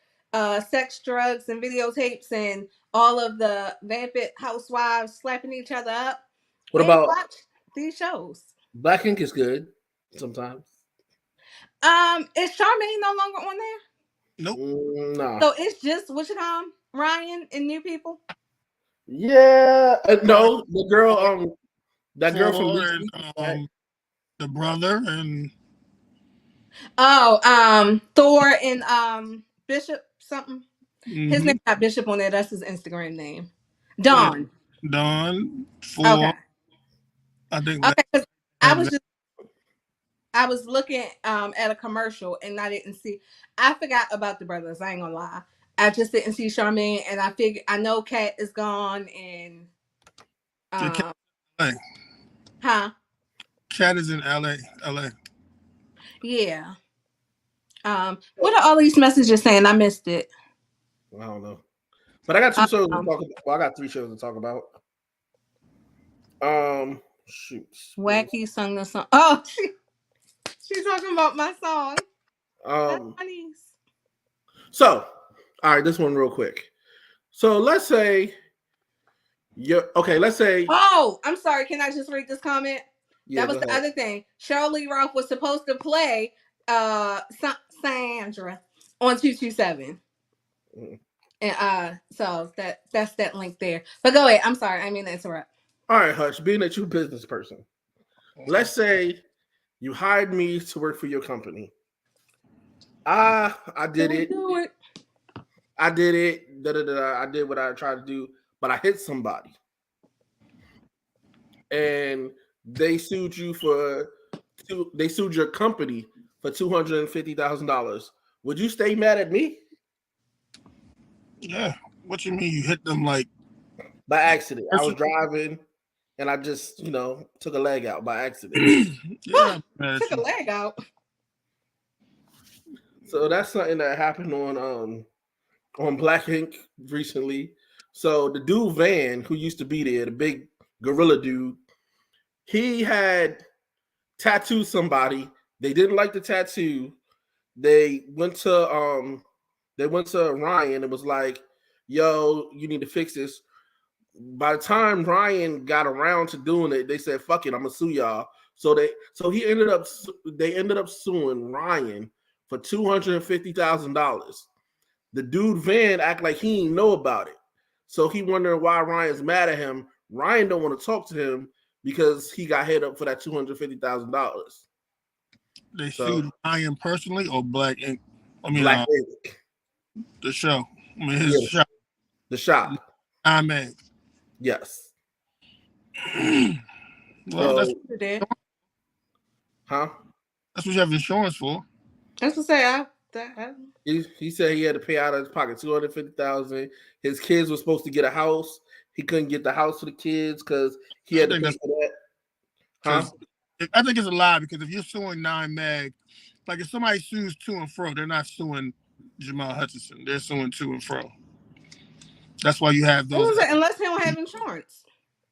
sex, drugs, and videotapes and all of the vamped housewives slapping each other up What and about watch these shows. Black Ink is good sometimes. Is Charmaine no longer on there? Nope. Nah. So it's just what you call 'em, Ryan and new people. Yeah. Right. No, the girl, that girl from Four Lee's and Speaks, right? the brother and Oh, Thor and Bishop something. His mm-hmm, name's not Bishop on there. That's his Instagram name. yeah, Dawn. Don Okay. four. I think Okay. 'Cause I was that just I was looking at a commercial and I didn't see. I forgot about the brothers. I ain't gonna lie. I just didn't see Charmaine, and I figured I know Kat is gone, and the cat, um, LA. huh? Cat is in LA. LA. Yeah. What are all these messages saying? I missed it. I don't know. But I got two shows to Um, talk about. Well, I got three shows to talk about. Shoot. Wacky sung the song. Oh, she's talking about my song. That's Um, my niece. so, all right, this one real quick. So let's say you're okay. Let's say, Oh, I'm sorry. Can I just read this comment? yeah, That go was the ahead. other thing. Cheryl Lee Roth was supposed to play Sandra on 227. Mm. And so that's that link there. But go ahead. I'm sorry. I mean to interrupt. All right, Hush. Being that you're a business person, let's say you hired me to work for your company. I Can did we it. do it? I did it. Da, da, da, da. I did what I tried to do, but I hit somebody, and they sued you for they sued your company for $250,000. Would you stay mad at me Yeah. What you mean you hit them like by accident? I was person? driving, and I just took a leg out by accident. Yeah, man, Took a leg out. So that's something that happened on Black Ink recently. So the dude Van, who used to be there, the big gorilla dude, he had tattooed somebody. They didn't like the tattoo. They went to Ryan and was like, "Yo, you need to fix this." By the time Ryan got around to doing it, they said, "Fuck it, I'm gonna sue y'all." So they ended up suing Ryan for $250,000. The dude Van act like he didn't know about it. So he wondering why Ryan's mad at him. Ryan don't want to talk to him because he got hit up for that $250,000. they So sued Ryan personally or Black Ink. I mean, Black Ink, the show. I mean, his yeah, show. the shop, I made. yes. Well, So, huh? that's what you have insurance for. That's what say. He said he had to pay out of his pocket $250,000. His kids were supposed to get a house. He couldn't get the house for the kids because he I had to think pay that's for that. Huh? because I think it's a lie because if you're suing Nine Mag, like if somebody sues To and Fro, they're not suing Jamal Hutchinson. They're suing To and Fro. That's why you have those. Unless he don't have insurance.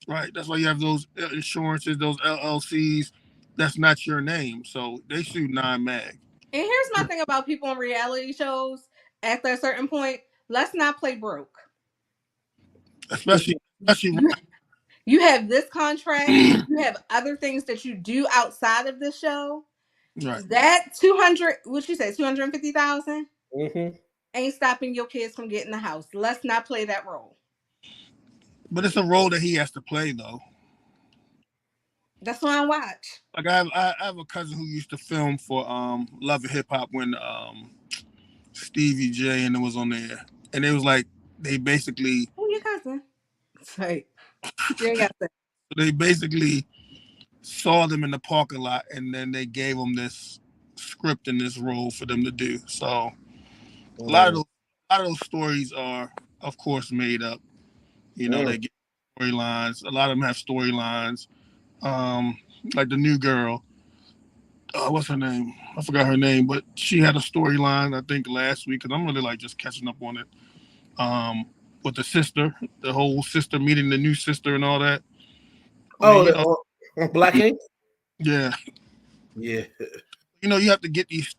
Right. That's why you have those insurances, those LLCs. That's not your name. So they sued Nine Mag. And here's my thing about people on reality shows. After a certain point, let's not play broke. especially You have this contract. You have other things that you do outside of the show. right. That 200, what you say, 250,000 Mm-hmm. ain't stopping your kids from getting a house. Let's not play that role. But it's a role that he has to play though. That's why I watch. Like I have a cousin who used to film for Love and Hip Hop when Stevie J and it was on there, and it was like they basically Who your cousin? It's like, you ain't got that. they basically saw them in the parking lot, and then they gave them this script and this role for them to do. So a lot of those stories are, of course, made up. You know, they get storylines. A lot of them have storylines. Um, like the new girl, what's her name? I forgot her name, but she had a storyline I think last week, and I'm really like just catching up on it. Um, with the sister, the whole sister meeting the new sister and all that. I mean, you know, Black Ink. yeah. Yeah. You know, you have to get these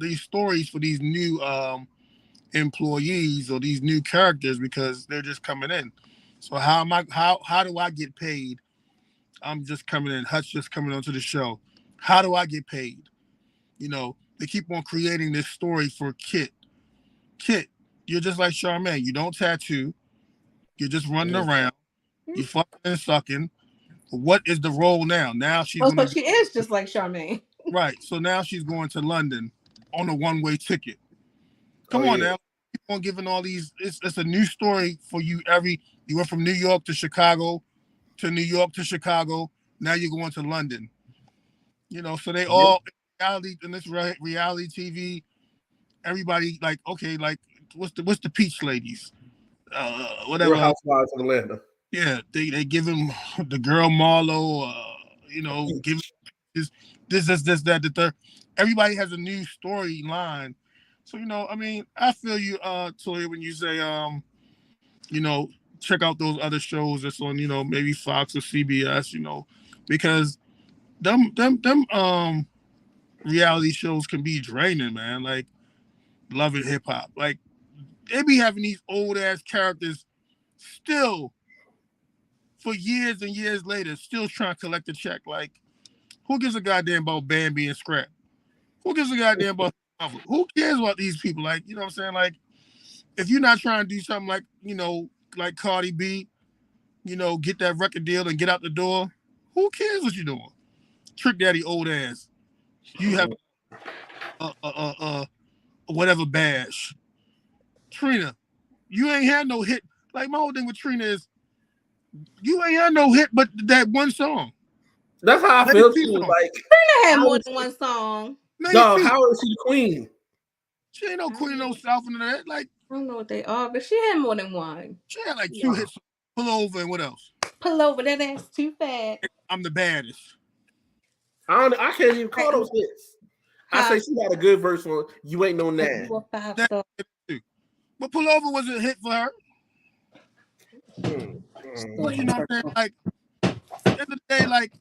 these stories for these new employees or these new characters because they're just coming in. So how do I get paid? I'm just coming in. Hutch just coming onto the show. How do I get paid? You know, they keep on creating this story for Kit. Kit, you're just like Charmaine. You don't tattoo. You're just running around. You fucking and sucking. What is the role now? Now she's Oh, gonna so be she is just like Charmaine. right. So now she's going to London on a one-way ticket. Come on now. Keep on giving all these. It's a new story for you. You went from New York to Chicago, to New York to Chicago. Now you're going to London. You know, so they all reality in this reality TV. Everybody like okay, like what's the Peach Ladies, Real whatever. Housewives of Atlanta. Yeah, they give him the girl Marlo. You know, give this that the third. Everybody has a new storyline. So you know, I mean, I feel you, Toya, when you say you know, check out those other shows that's on, you know, maybe Fox or CBS, you know, because them reality shows can be draining, man. Like Love and Hip Hop. Like they be having these old ass characters still for years and years later, still trying to collect a check. Like, who gives a goddamn about Bambi and Scrap? Who gives a goddamn about who cares about these people? Like, you know what I'm saying? Like, if you're not trying to do something like, you know, like Cardi B, you know, get that record deal and get out the door, who cares what you're doing? Trick Daddy old ass. You have whatever badge. Trina, you ain't had no hit. Like my whole thing with Trina is you ain't had no hit but that one song. That's how I feel too. Like Trina had more than one song. Dog, how is she the queen? She ain't no queen, no South and that. Like I don't know what they are, but she had more than one. she had like two hits. Pull over and what else? Pull over, that ass too fat. I'm the baddest. I can't even call those hits. I say she had a good verse on You Ain't No Nan. But Pull Over was a hit for her. Well, you know what I'm saying? Like, at the end of the day, like,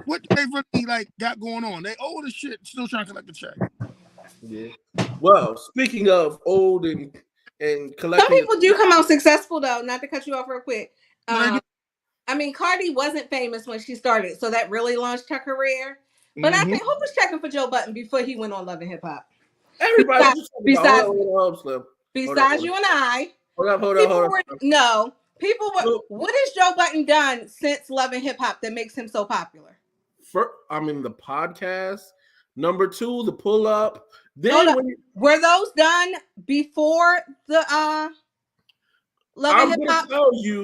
what they really like got going on? They old as shit, still trying to collect the check. Yeah. Well, speaking of old and collecting, some people do come out successful though. Not to cut you off real quick. I mean, Cardi wasn't famous when she started, so that really launched her career. But I think who was checking for Joe Button before he went on Love and Hip Hop? Everybody besides you and I. Hold up. No, people were. What has Joe Button done since Love and Hip Hop that makes him so popular? The podcast. Number 2, the pull up. Then were those done before the Love and Hip Hop?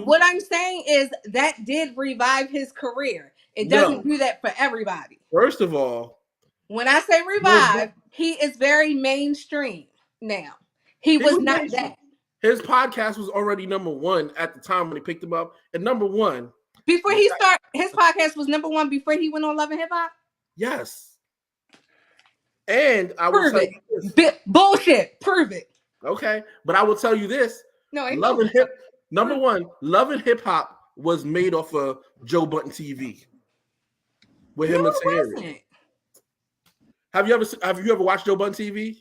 What I'm saying is that did revive his career. It doesn't do that for everybody. First of all, when I say revive, he is very mainstream now. He was not that. His podcast was already number 1 at the time when he picked him up. And number 1 before he started, his podcast was number 1 before he went on Love and Hip Hop. Yes. And I will tell you this. Bullshit. Prove it. Okay, but I will tell you this. No, number 1, Love and Hip Hop was made off of Joe Button TV with him and Tahiri. Have you ever watched Joe Button TV?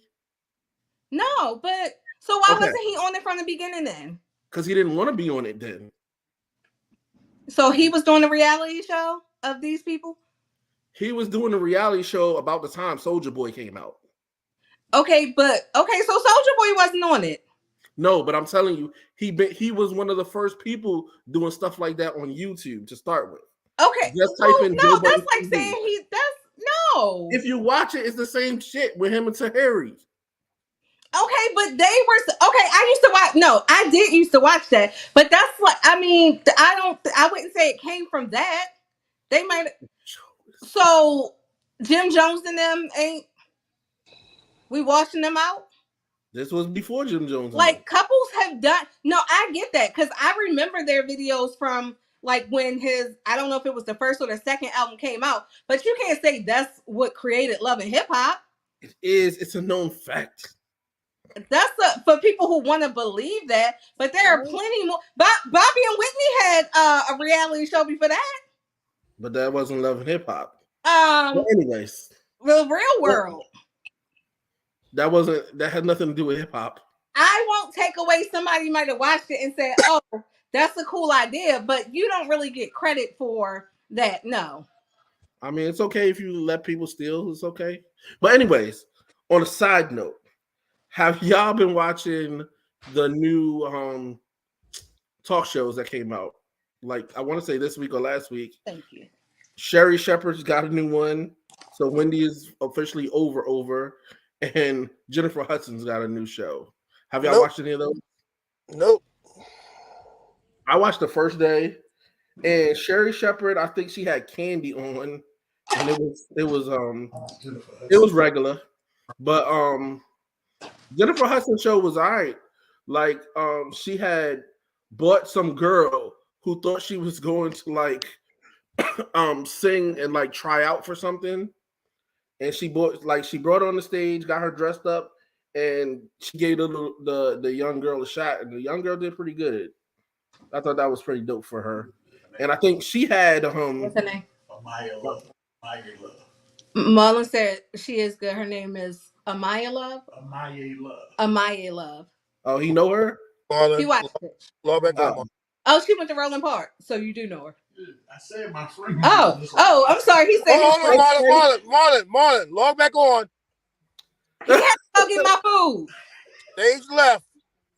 No, but So why Okay, wasn't he on it from the beginning then? because he didn't want to be on it then. So he was doing a reality show of these people? He was doing a reality show about the time Soldier Boy came out. Okay, so Soldier Boy wasn't on it. No, but I'm telling you, he was one of the first people doing stuff like that on YouTube to start with. Okay. Just Well, type in Joe no, Budden that's like TV. saying no. If you watch it, it's the same shit with him and Tahiri. Okay, but they were okay. I used to watch. No, I did used to watch that, but that's what I mean. I wouldn't say it came from that. They might. So Jim Jones and them ain't we washing them out? This was before Jim Jones and them. Like couples have done. No, I get that because I remember their videos from like when his. I don't know if it was the first or the second album came out, but you can't say that's what created Love and Hip Hop. It is. It's a known fact. That's for people who want to believe that, but there are plenty more. Bobby and Whitney had a reality show before that. But that wasn't Love and Hip Hop. But anyways, The Real World. That had nothing to do with hip hop. I won't take away somebody might have watched it and said, "Oh, that's a cool idea," but you don't really get credit for that. No. I mean, it's okay if you let people steal. It's okay. But anyways, on a side note, have y'all been watching the new talk shows that came out? Like I want to say this week or last week. Thank you. Sherry Shepherd's got a new one. So Wendy is officially over, and Jennifer Hudson's got a new show. Have y'all watched any of those? Nope. I watched the first day, and Sherry Shepherd, I think she had Candy on, and it was regular, but Jennifer Hudson show was all right. Like she had bought some girl who thought she was going to like sing and like try out for something, and she brought her on the stage, got her dressed up, and she gave the young girl a shot, and the young girl did pretty good. I thought that was pretty dope for her, and I think she had What's her name? Amaya Love. Marlon said she is good. Her name is Amaya Love. Amaya Love. Oh, he know her. He watched it. Log back on. Oh, she went to Roland Park, so you do know her. I said my friend. Oh, I'm sorry. He said. Marlon, log back on. He had to go get my food. Stage left.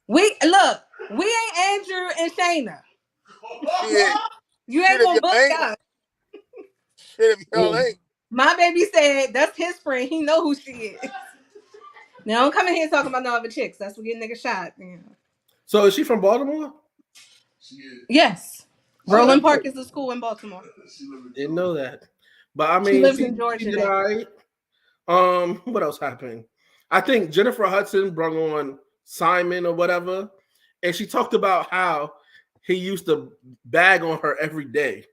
We ain't Andrew and Shayna. Shit. You ain't gonna book us. Shit, if y'all ain't. My baby said that's his friend. He know who she is. Now don't come in here talking about no other chicks. That's what getting nigga shot. You know. So is she from Baltimore? She is. Yes. Roland Park is a school in Baltimore. Didn't know that. But I mean, she lives in Georgia. She did all right. What else happened? I think Jennifer Hudson brought on Simon or whatever, and she talked about how he used to bag on her every day.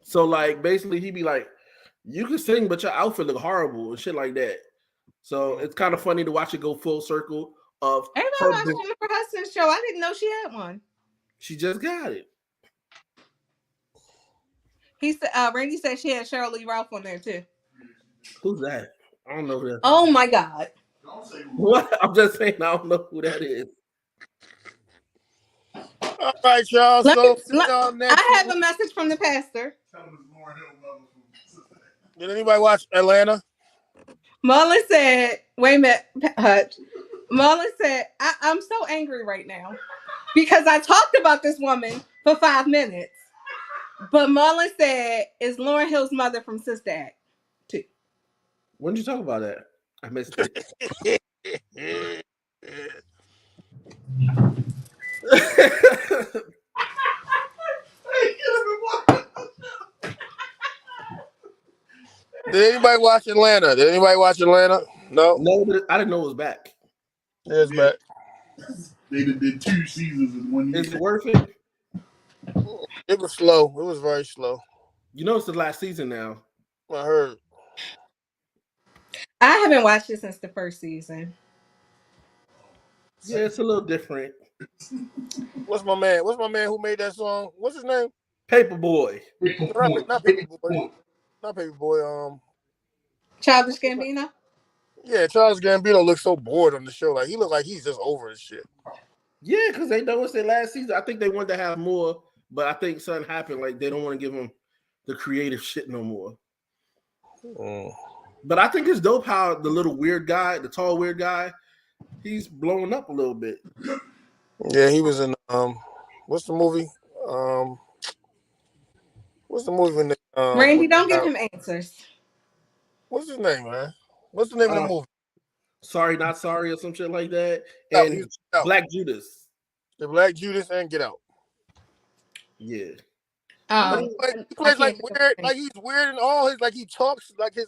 So like basically he'd be like, you can sing, but your outfit look horrible and shit like that. So it's kind of funny to watch it go full circle of everybody watched Jennifer Hudson's show. I didn't know she had one. She just got it. He said Randy said she had Cheryl Lee Ralph on there too. Who's that? I don't know who that is. Oh my God. What? I'm just saying I don't know who that is. All right, y'all. I have a message from the pastor. Did anybody watch Atlanta? Marlon said, wait a minute, Hutch. Marlon said, I'm so angry right now because I talked about this woman for 5 minutes. But Marlon said, is Lauryn Hill's mother from Sister Act 2. When did you talk about that? I missed it. Did anybody watch Atlanta? No. No, I didn't know it was back. It's back. They did 2 seasons in 1 year. Is it worth it? It was slow. It was very slow. You know it's the last season now. I heard. I haven't watched it since the first season. Yeah, it's a little different. What's my man who made that song? What's his name? Paperboy. Not Paperboy. Not Paperboy. Childish Gambino? Yeah, Charles Gambino looks so bored on the show. Like he looked like he's just over his shit. Yeah, because they know it's their last season. I think they wanted to have more, but I think something happened. Like they don't want to give him the creative shit no more. Mm. But I think it's dope how the little weird guy, the tall weird guy, he's blowing up a little bit. Yeah, he was in what's the movie? Um, what's the movie when they, Randy, with don't give him answers. what's his name, man? What's the name of the Uh, movie? Sorry, not sorry, or some shit like that. Out. He was And out. Black Judas. The Black Judas and Get Out. Yeah. But Um, he I plays like can't think of weird, his name. like he's weird and all his like he talks like his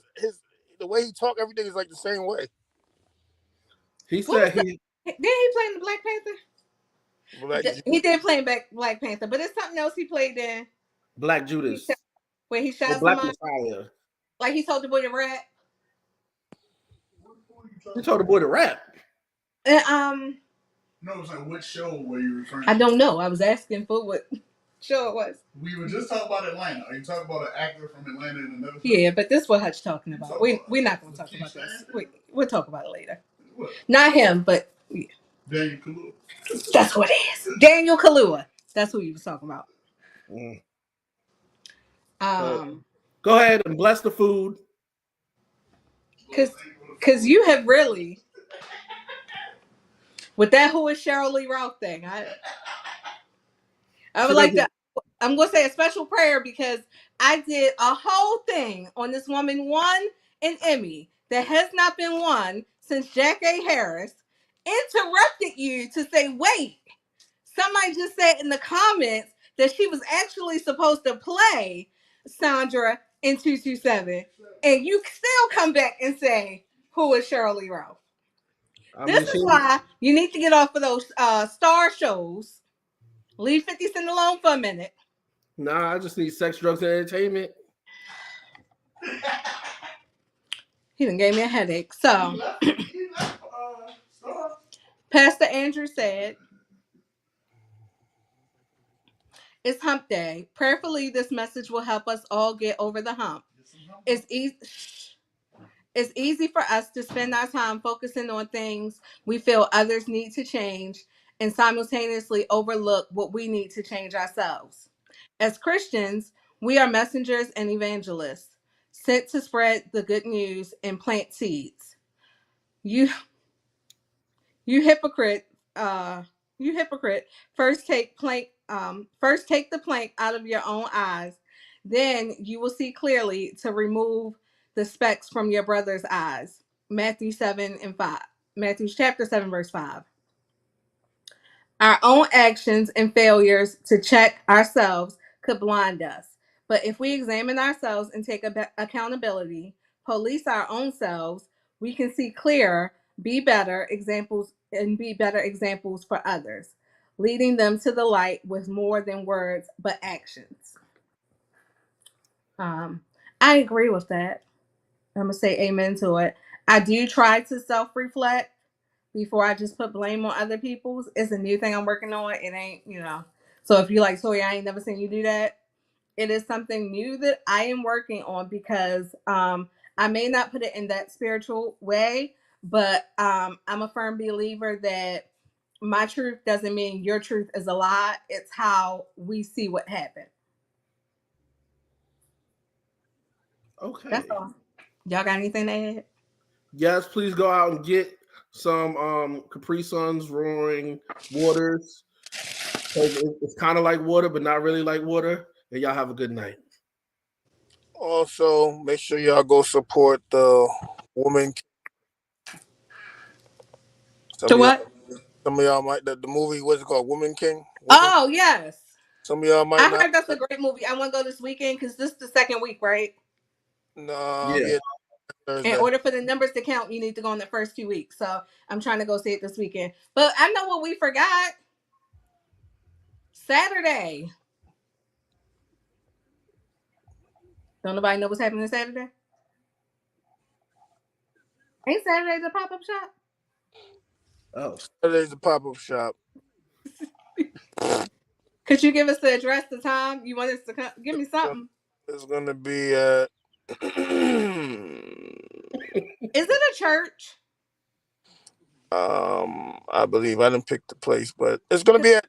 the way he talk everything is like the same way. He What was said the? he Did he play in the Black Panther? Black Judas. He did play in Black Panther, but it's something else he played in. Black He shot, Judas where he or shot Black somebody, Messiah. like he told the boy to rap. He told the boy to rap. And, No, it's like what show were you referring I to? don't know. I was asking for what show it was. We were just talking about Atlanta. Are you talking about an actor from Atlanta in another show? Yeah, but this is what Hutch talking about. We're not gonna talk about this. We'll talk about it later. What? Not him, but yeah. Daniel Kaluuya. That's what it is. Daniel Kaluuya. That's who he was talking about. Mm. But Um, go ahead and bless the food. cause you have really with that who is Cheryl Lee Ralph thing. I would She like doesn't. to. I'm gonna say a special prayer because I did a whole thing on this woman won an Emmy that has not been won since Jack A. Harris interrupted you to say, "Wait." Somebody just said in the comments that she was actually supposed to play Sandra in 227, and you still come back and say, "Who is Cheryl Lee Ralph?" I This mean, is she. why you need to get off of those star shows. Leave 50 Cent alone for a minute. Nah, I just need sex, drugs, and entertainment. He done gave me a headache. So, Pastor Andrew said, it's hump day. Prayerfully, this message will help us all get over the hump. It's easy. It's easy for us to spend our time focusing on things we feel others need to change and simultaneously overlook what we need to change ourselves. As Christians, we are messengers and evangelists sent to spread the good news and plant seeds. You You hypocrite, uh, you hypocrite. First take the plank out of your own eyes. Then you will see clearly to remove the specks from your brother's eyes. Matthew 7 and 5. Matthew chapter 7, verse 5. Our own actions and failures to check ourselves could blind us. But if we examine ourselves and take accountability, police our own selves, we can see clearer, be better examples for others, leading them to the light with more than words but actions. Um, I agree with that. I'm gonna say amen to it. I do try to self-reflect before I just put blame on other people's. It's a new thing I'm working on. It ain't. So if you like, Toya, I ain't never seen you do that. It is something new that I am working on because I may not put it in that spiritual way, but I'm a firm believer that my truth doesn't mean your truth is a lie. It's how we see what happened. That's Okay. all. Y'all got anything to add? Yes, please go out and get some Capri Suns roaring waters. It's kind of like water, but not really like water. And y'all have a good night. Also, make sure y'all go support the woman. To Some of what? y'all, some of y'all might the movie. What's it called? Woman King. Woman. Oh, yes. Some of y'all might I not. heard that's a great movie. I want to go this weekend because this is the second week, right? Yeah. Yeah, In Thursday. order for the numbers to count, you need to go in the first 2 weeks. So I'm trying to go see it this weekend. But I know what we forgot. Saturday. Don't nobody know what's happening Saturday? Ain't Saturday the pop-up shop? Oh. Saturday's the pop up shop. Could you give us the address, the time? You want us to come? Give me something. It's gonna be at Is it a church? I believe I didn't pick the place, but it's gonna be at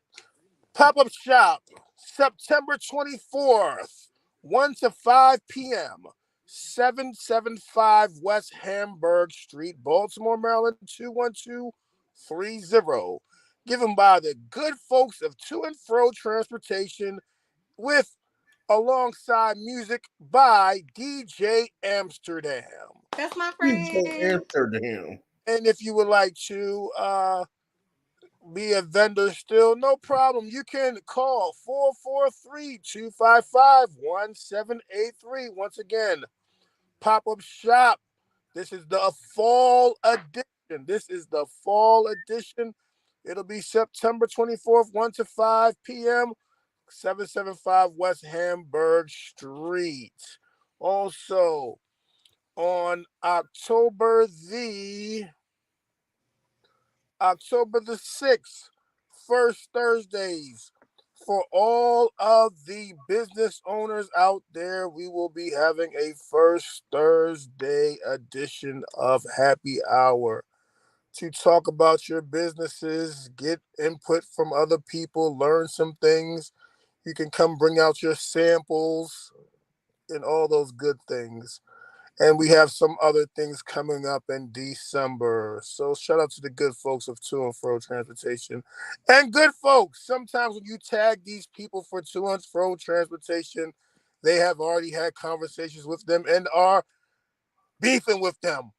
Pop-Up Shop, September 24th, 1 to 5 p.m. 775 West Hamburg Street, Baltimore, Maryland 21230. Given by the good folks of To and Fro Transportation, with alongside music by DJ Amsterdam. That's my DJ friend. Amsterdam. And if you would like to be a vendor still, no problem. You can call 443-255-1783. Once again, Pop-Up Shop. This is the fall edition. It'll be September 24th, 1 to 5 p.m., 775 West Hamburg Street. Also, on October the 6th, first Thursdays. For all of the business owners out there, we will be having a first Thursday edition of Happy Hour to talk about your businesses, get input from other people, learn some things. You can come bring out your samples and all those good things. And we have some other things coming up in December. So shout out to the good folks of To and Fro Transportation. And good folks, sometimes when you tag these people for To and Fro Transportation, they have already had conversations with them and are beefing with them.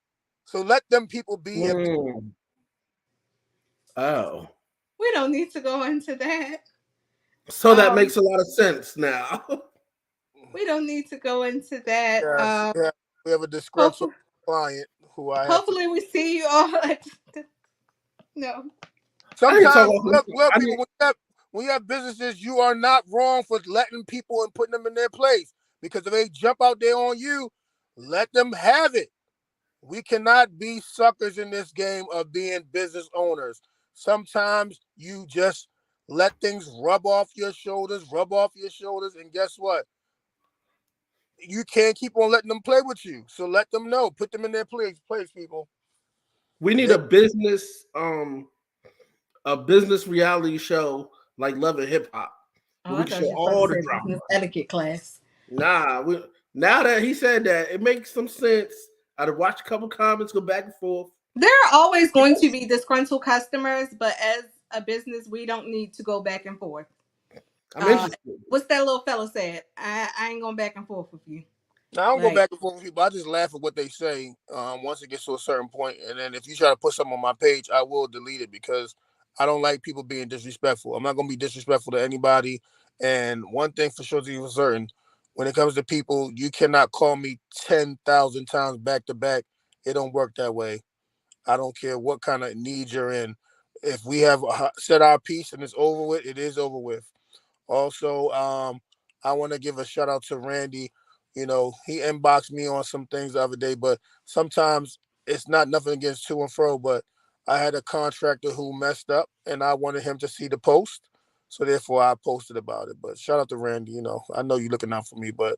So let them people be. Oh. We don't need to go into that. So that makes a lot of sense now. We don't need to go into that. Yes, we have a disgruntled Hopefully, client who I have to. hopefully we see you all at no. I need to talk Sometimes, about look, people, when you have businesses, you are not wrong for letting people and putting them in their place. Because if they jump out there on you, let them have it. We cannot be suckers in this game of being business owners. Sometimes you just let things rub off your shoulders, and guess what? You can't keep on letting them play with you. So let them know. Put them in their place, people. we need a business reality show like Love and Hip Hop, Oh, where I we can thought show you were about to all the say drama. business etiquette class. Now that he said that, it makes some sense. I'd watch a couple comments go back and forth. There are always going to be disgruntled customers, but as a business, we don't need to go back and forth. I'm interested. What's that little fella said? I ain't going back and forth with you. Now, I don't go back and forth with people. I just laugh at what they say once it gets to a certain point. And then if you try to put something on my page, I will delete it because I don't like people being disrespectful. I'm not going to be disrespectful to anybody. And one thing for sure to be certain, when it comes to people, you cannot call me 10,000 times back to back. It don't work that way. I don't care what kind of need you're in. If we have said our piece and it's over with, it is over with. Also, I want to give a shout out to Randy. You know, he inboxed me on some things the other day, but sometimes it's not nothing against To and Fro, but I had a contractor who messed up and I wanted him to see the post. So therefore I posted about it. But shout out to Randy, you know, I know you're looking out for me, but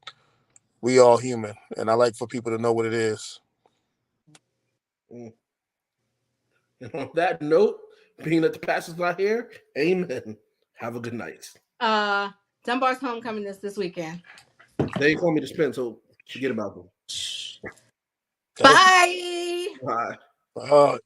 we all human and I like for people to know what it is. And on that note, being that the pastor's not here, amen. Have a good night. Dunbar's homecoming is this weekend. They told me to spend, so forget about them. Bye. Bye. Uh,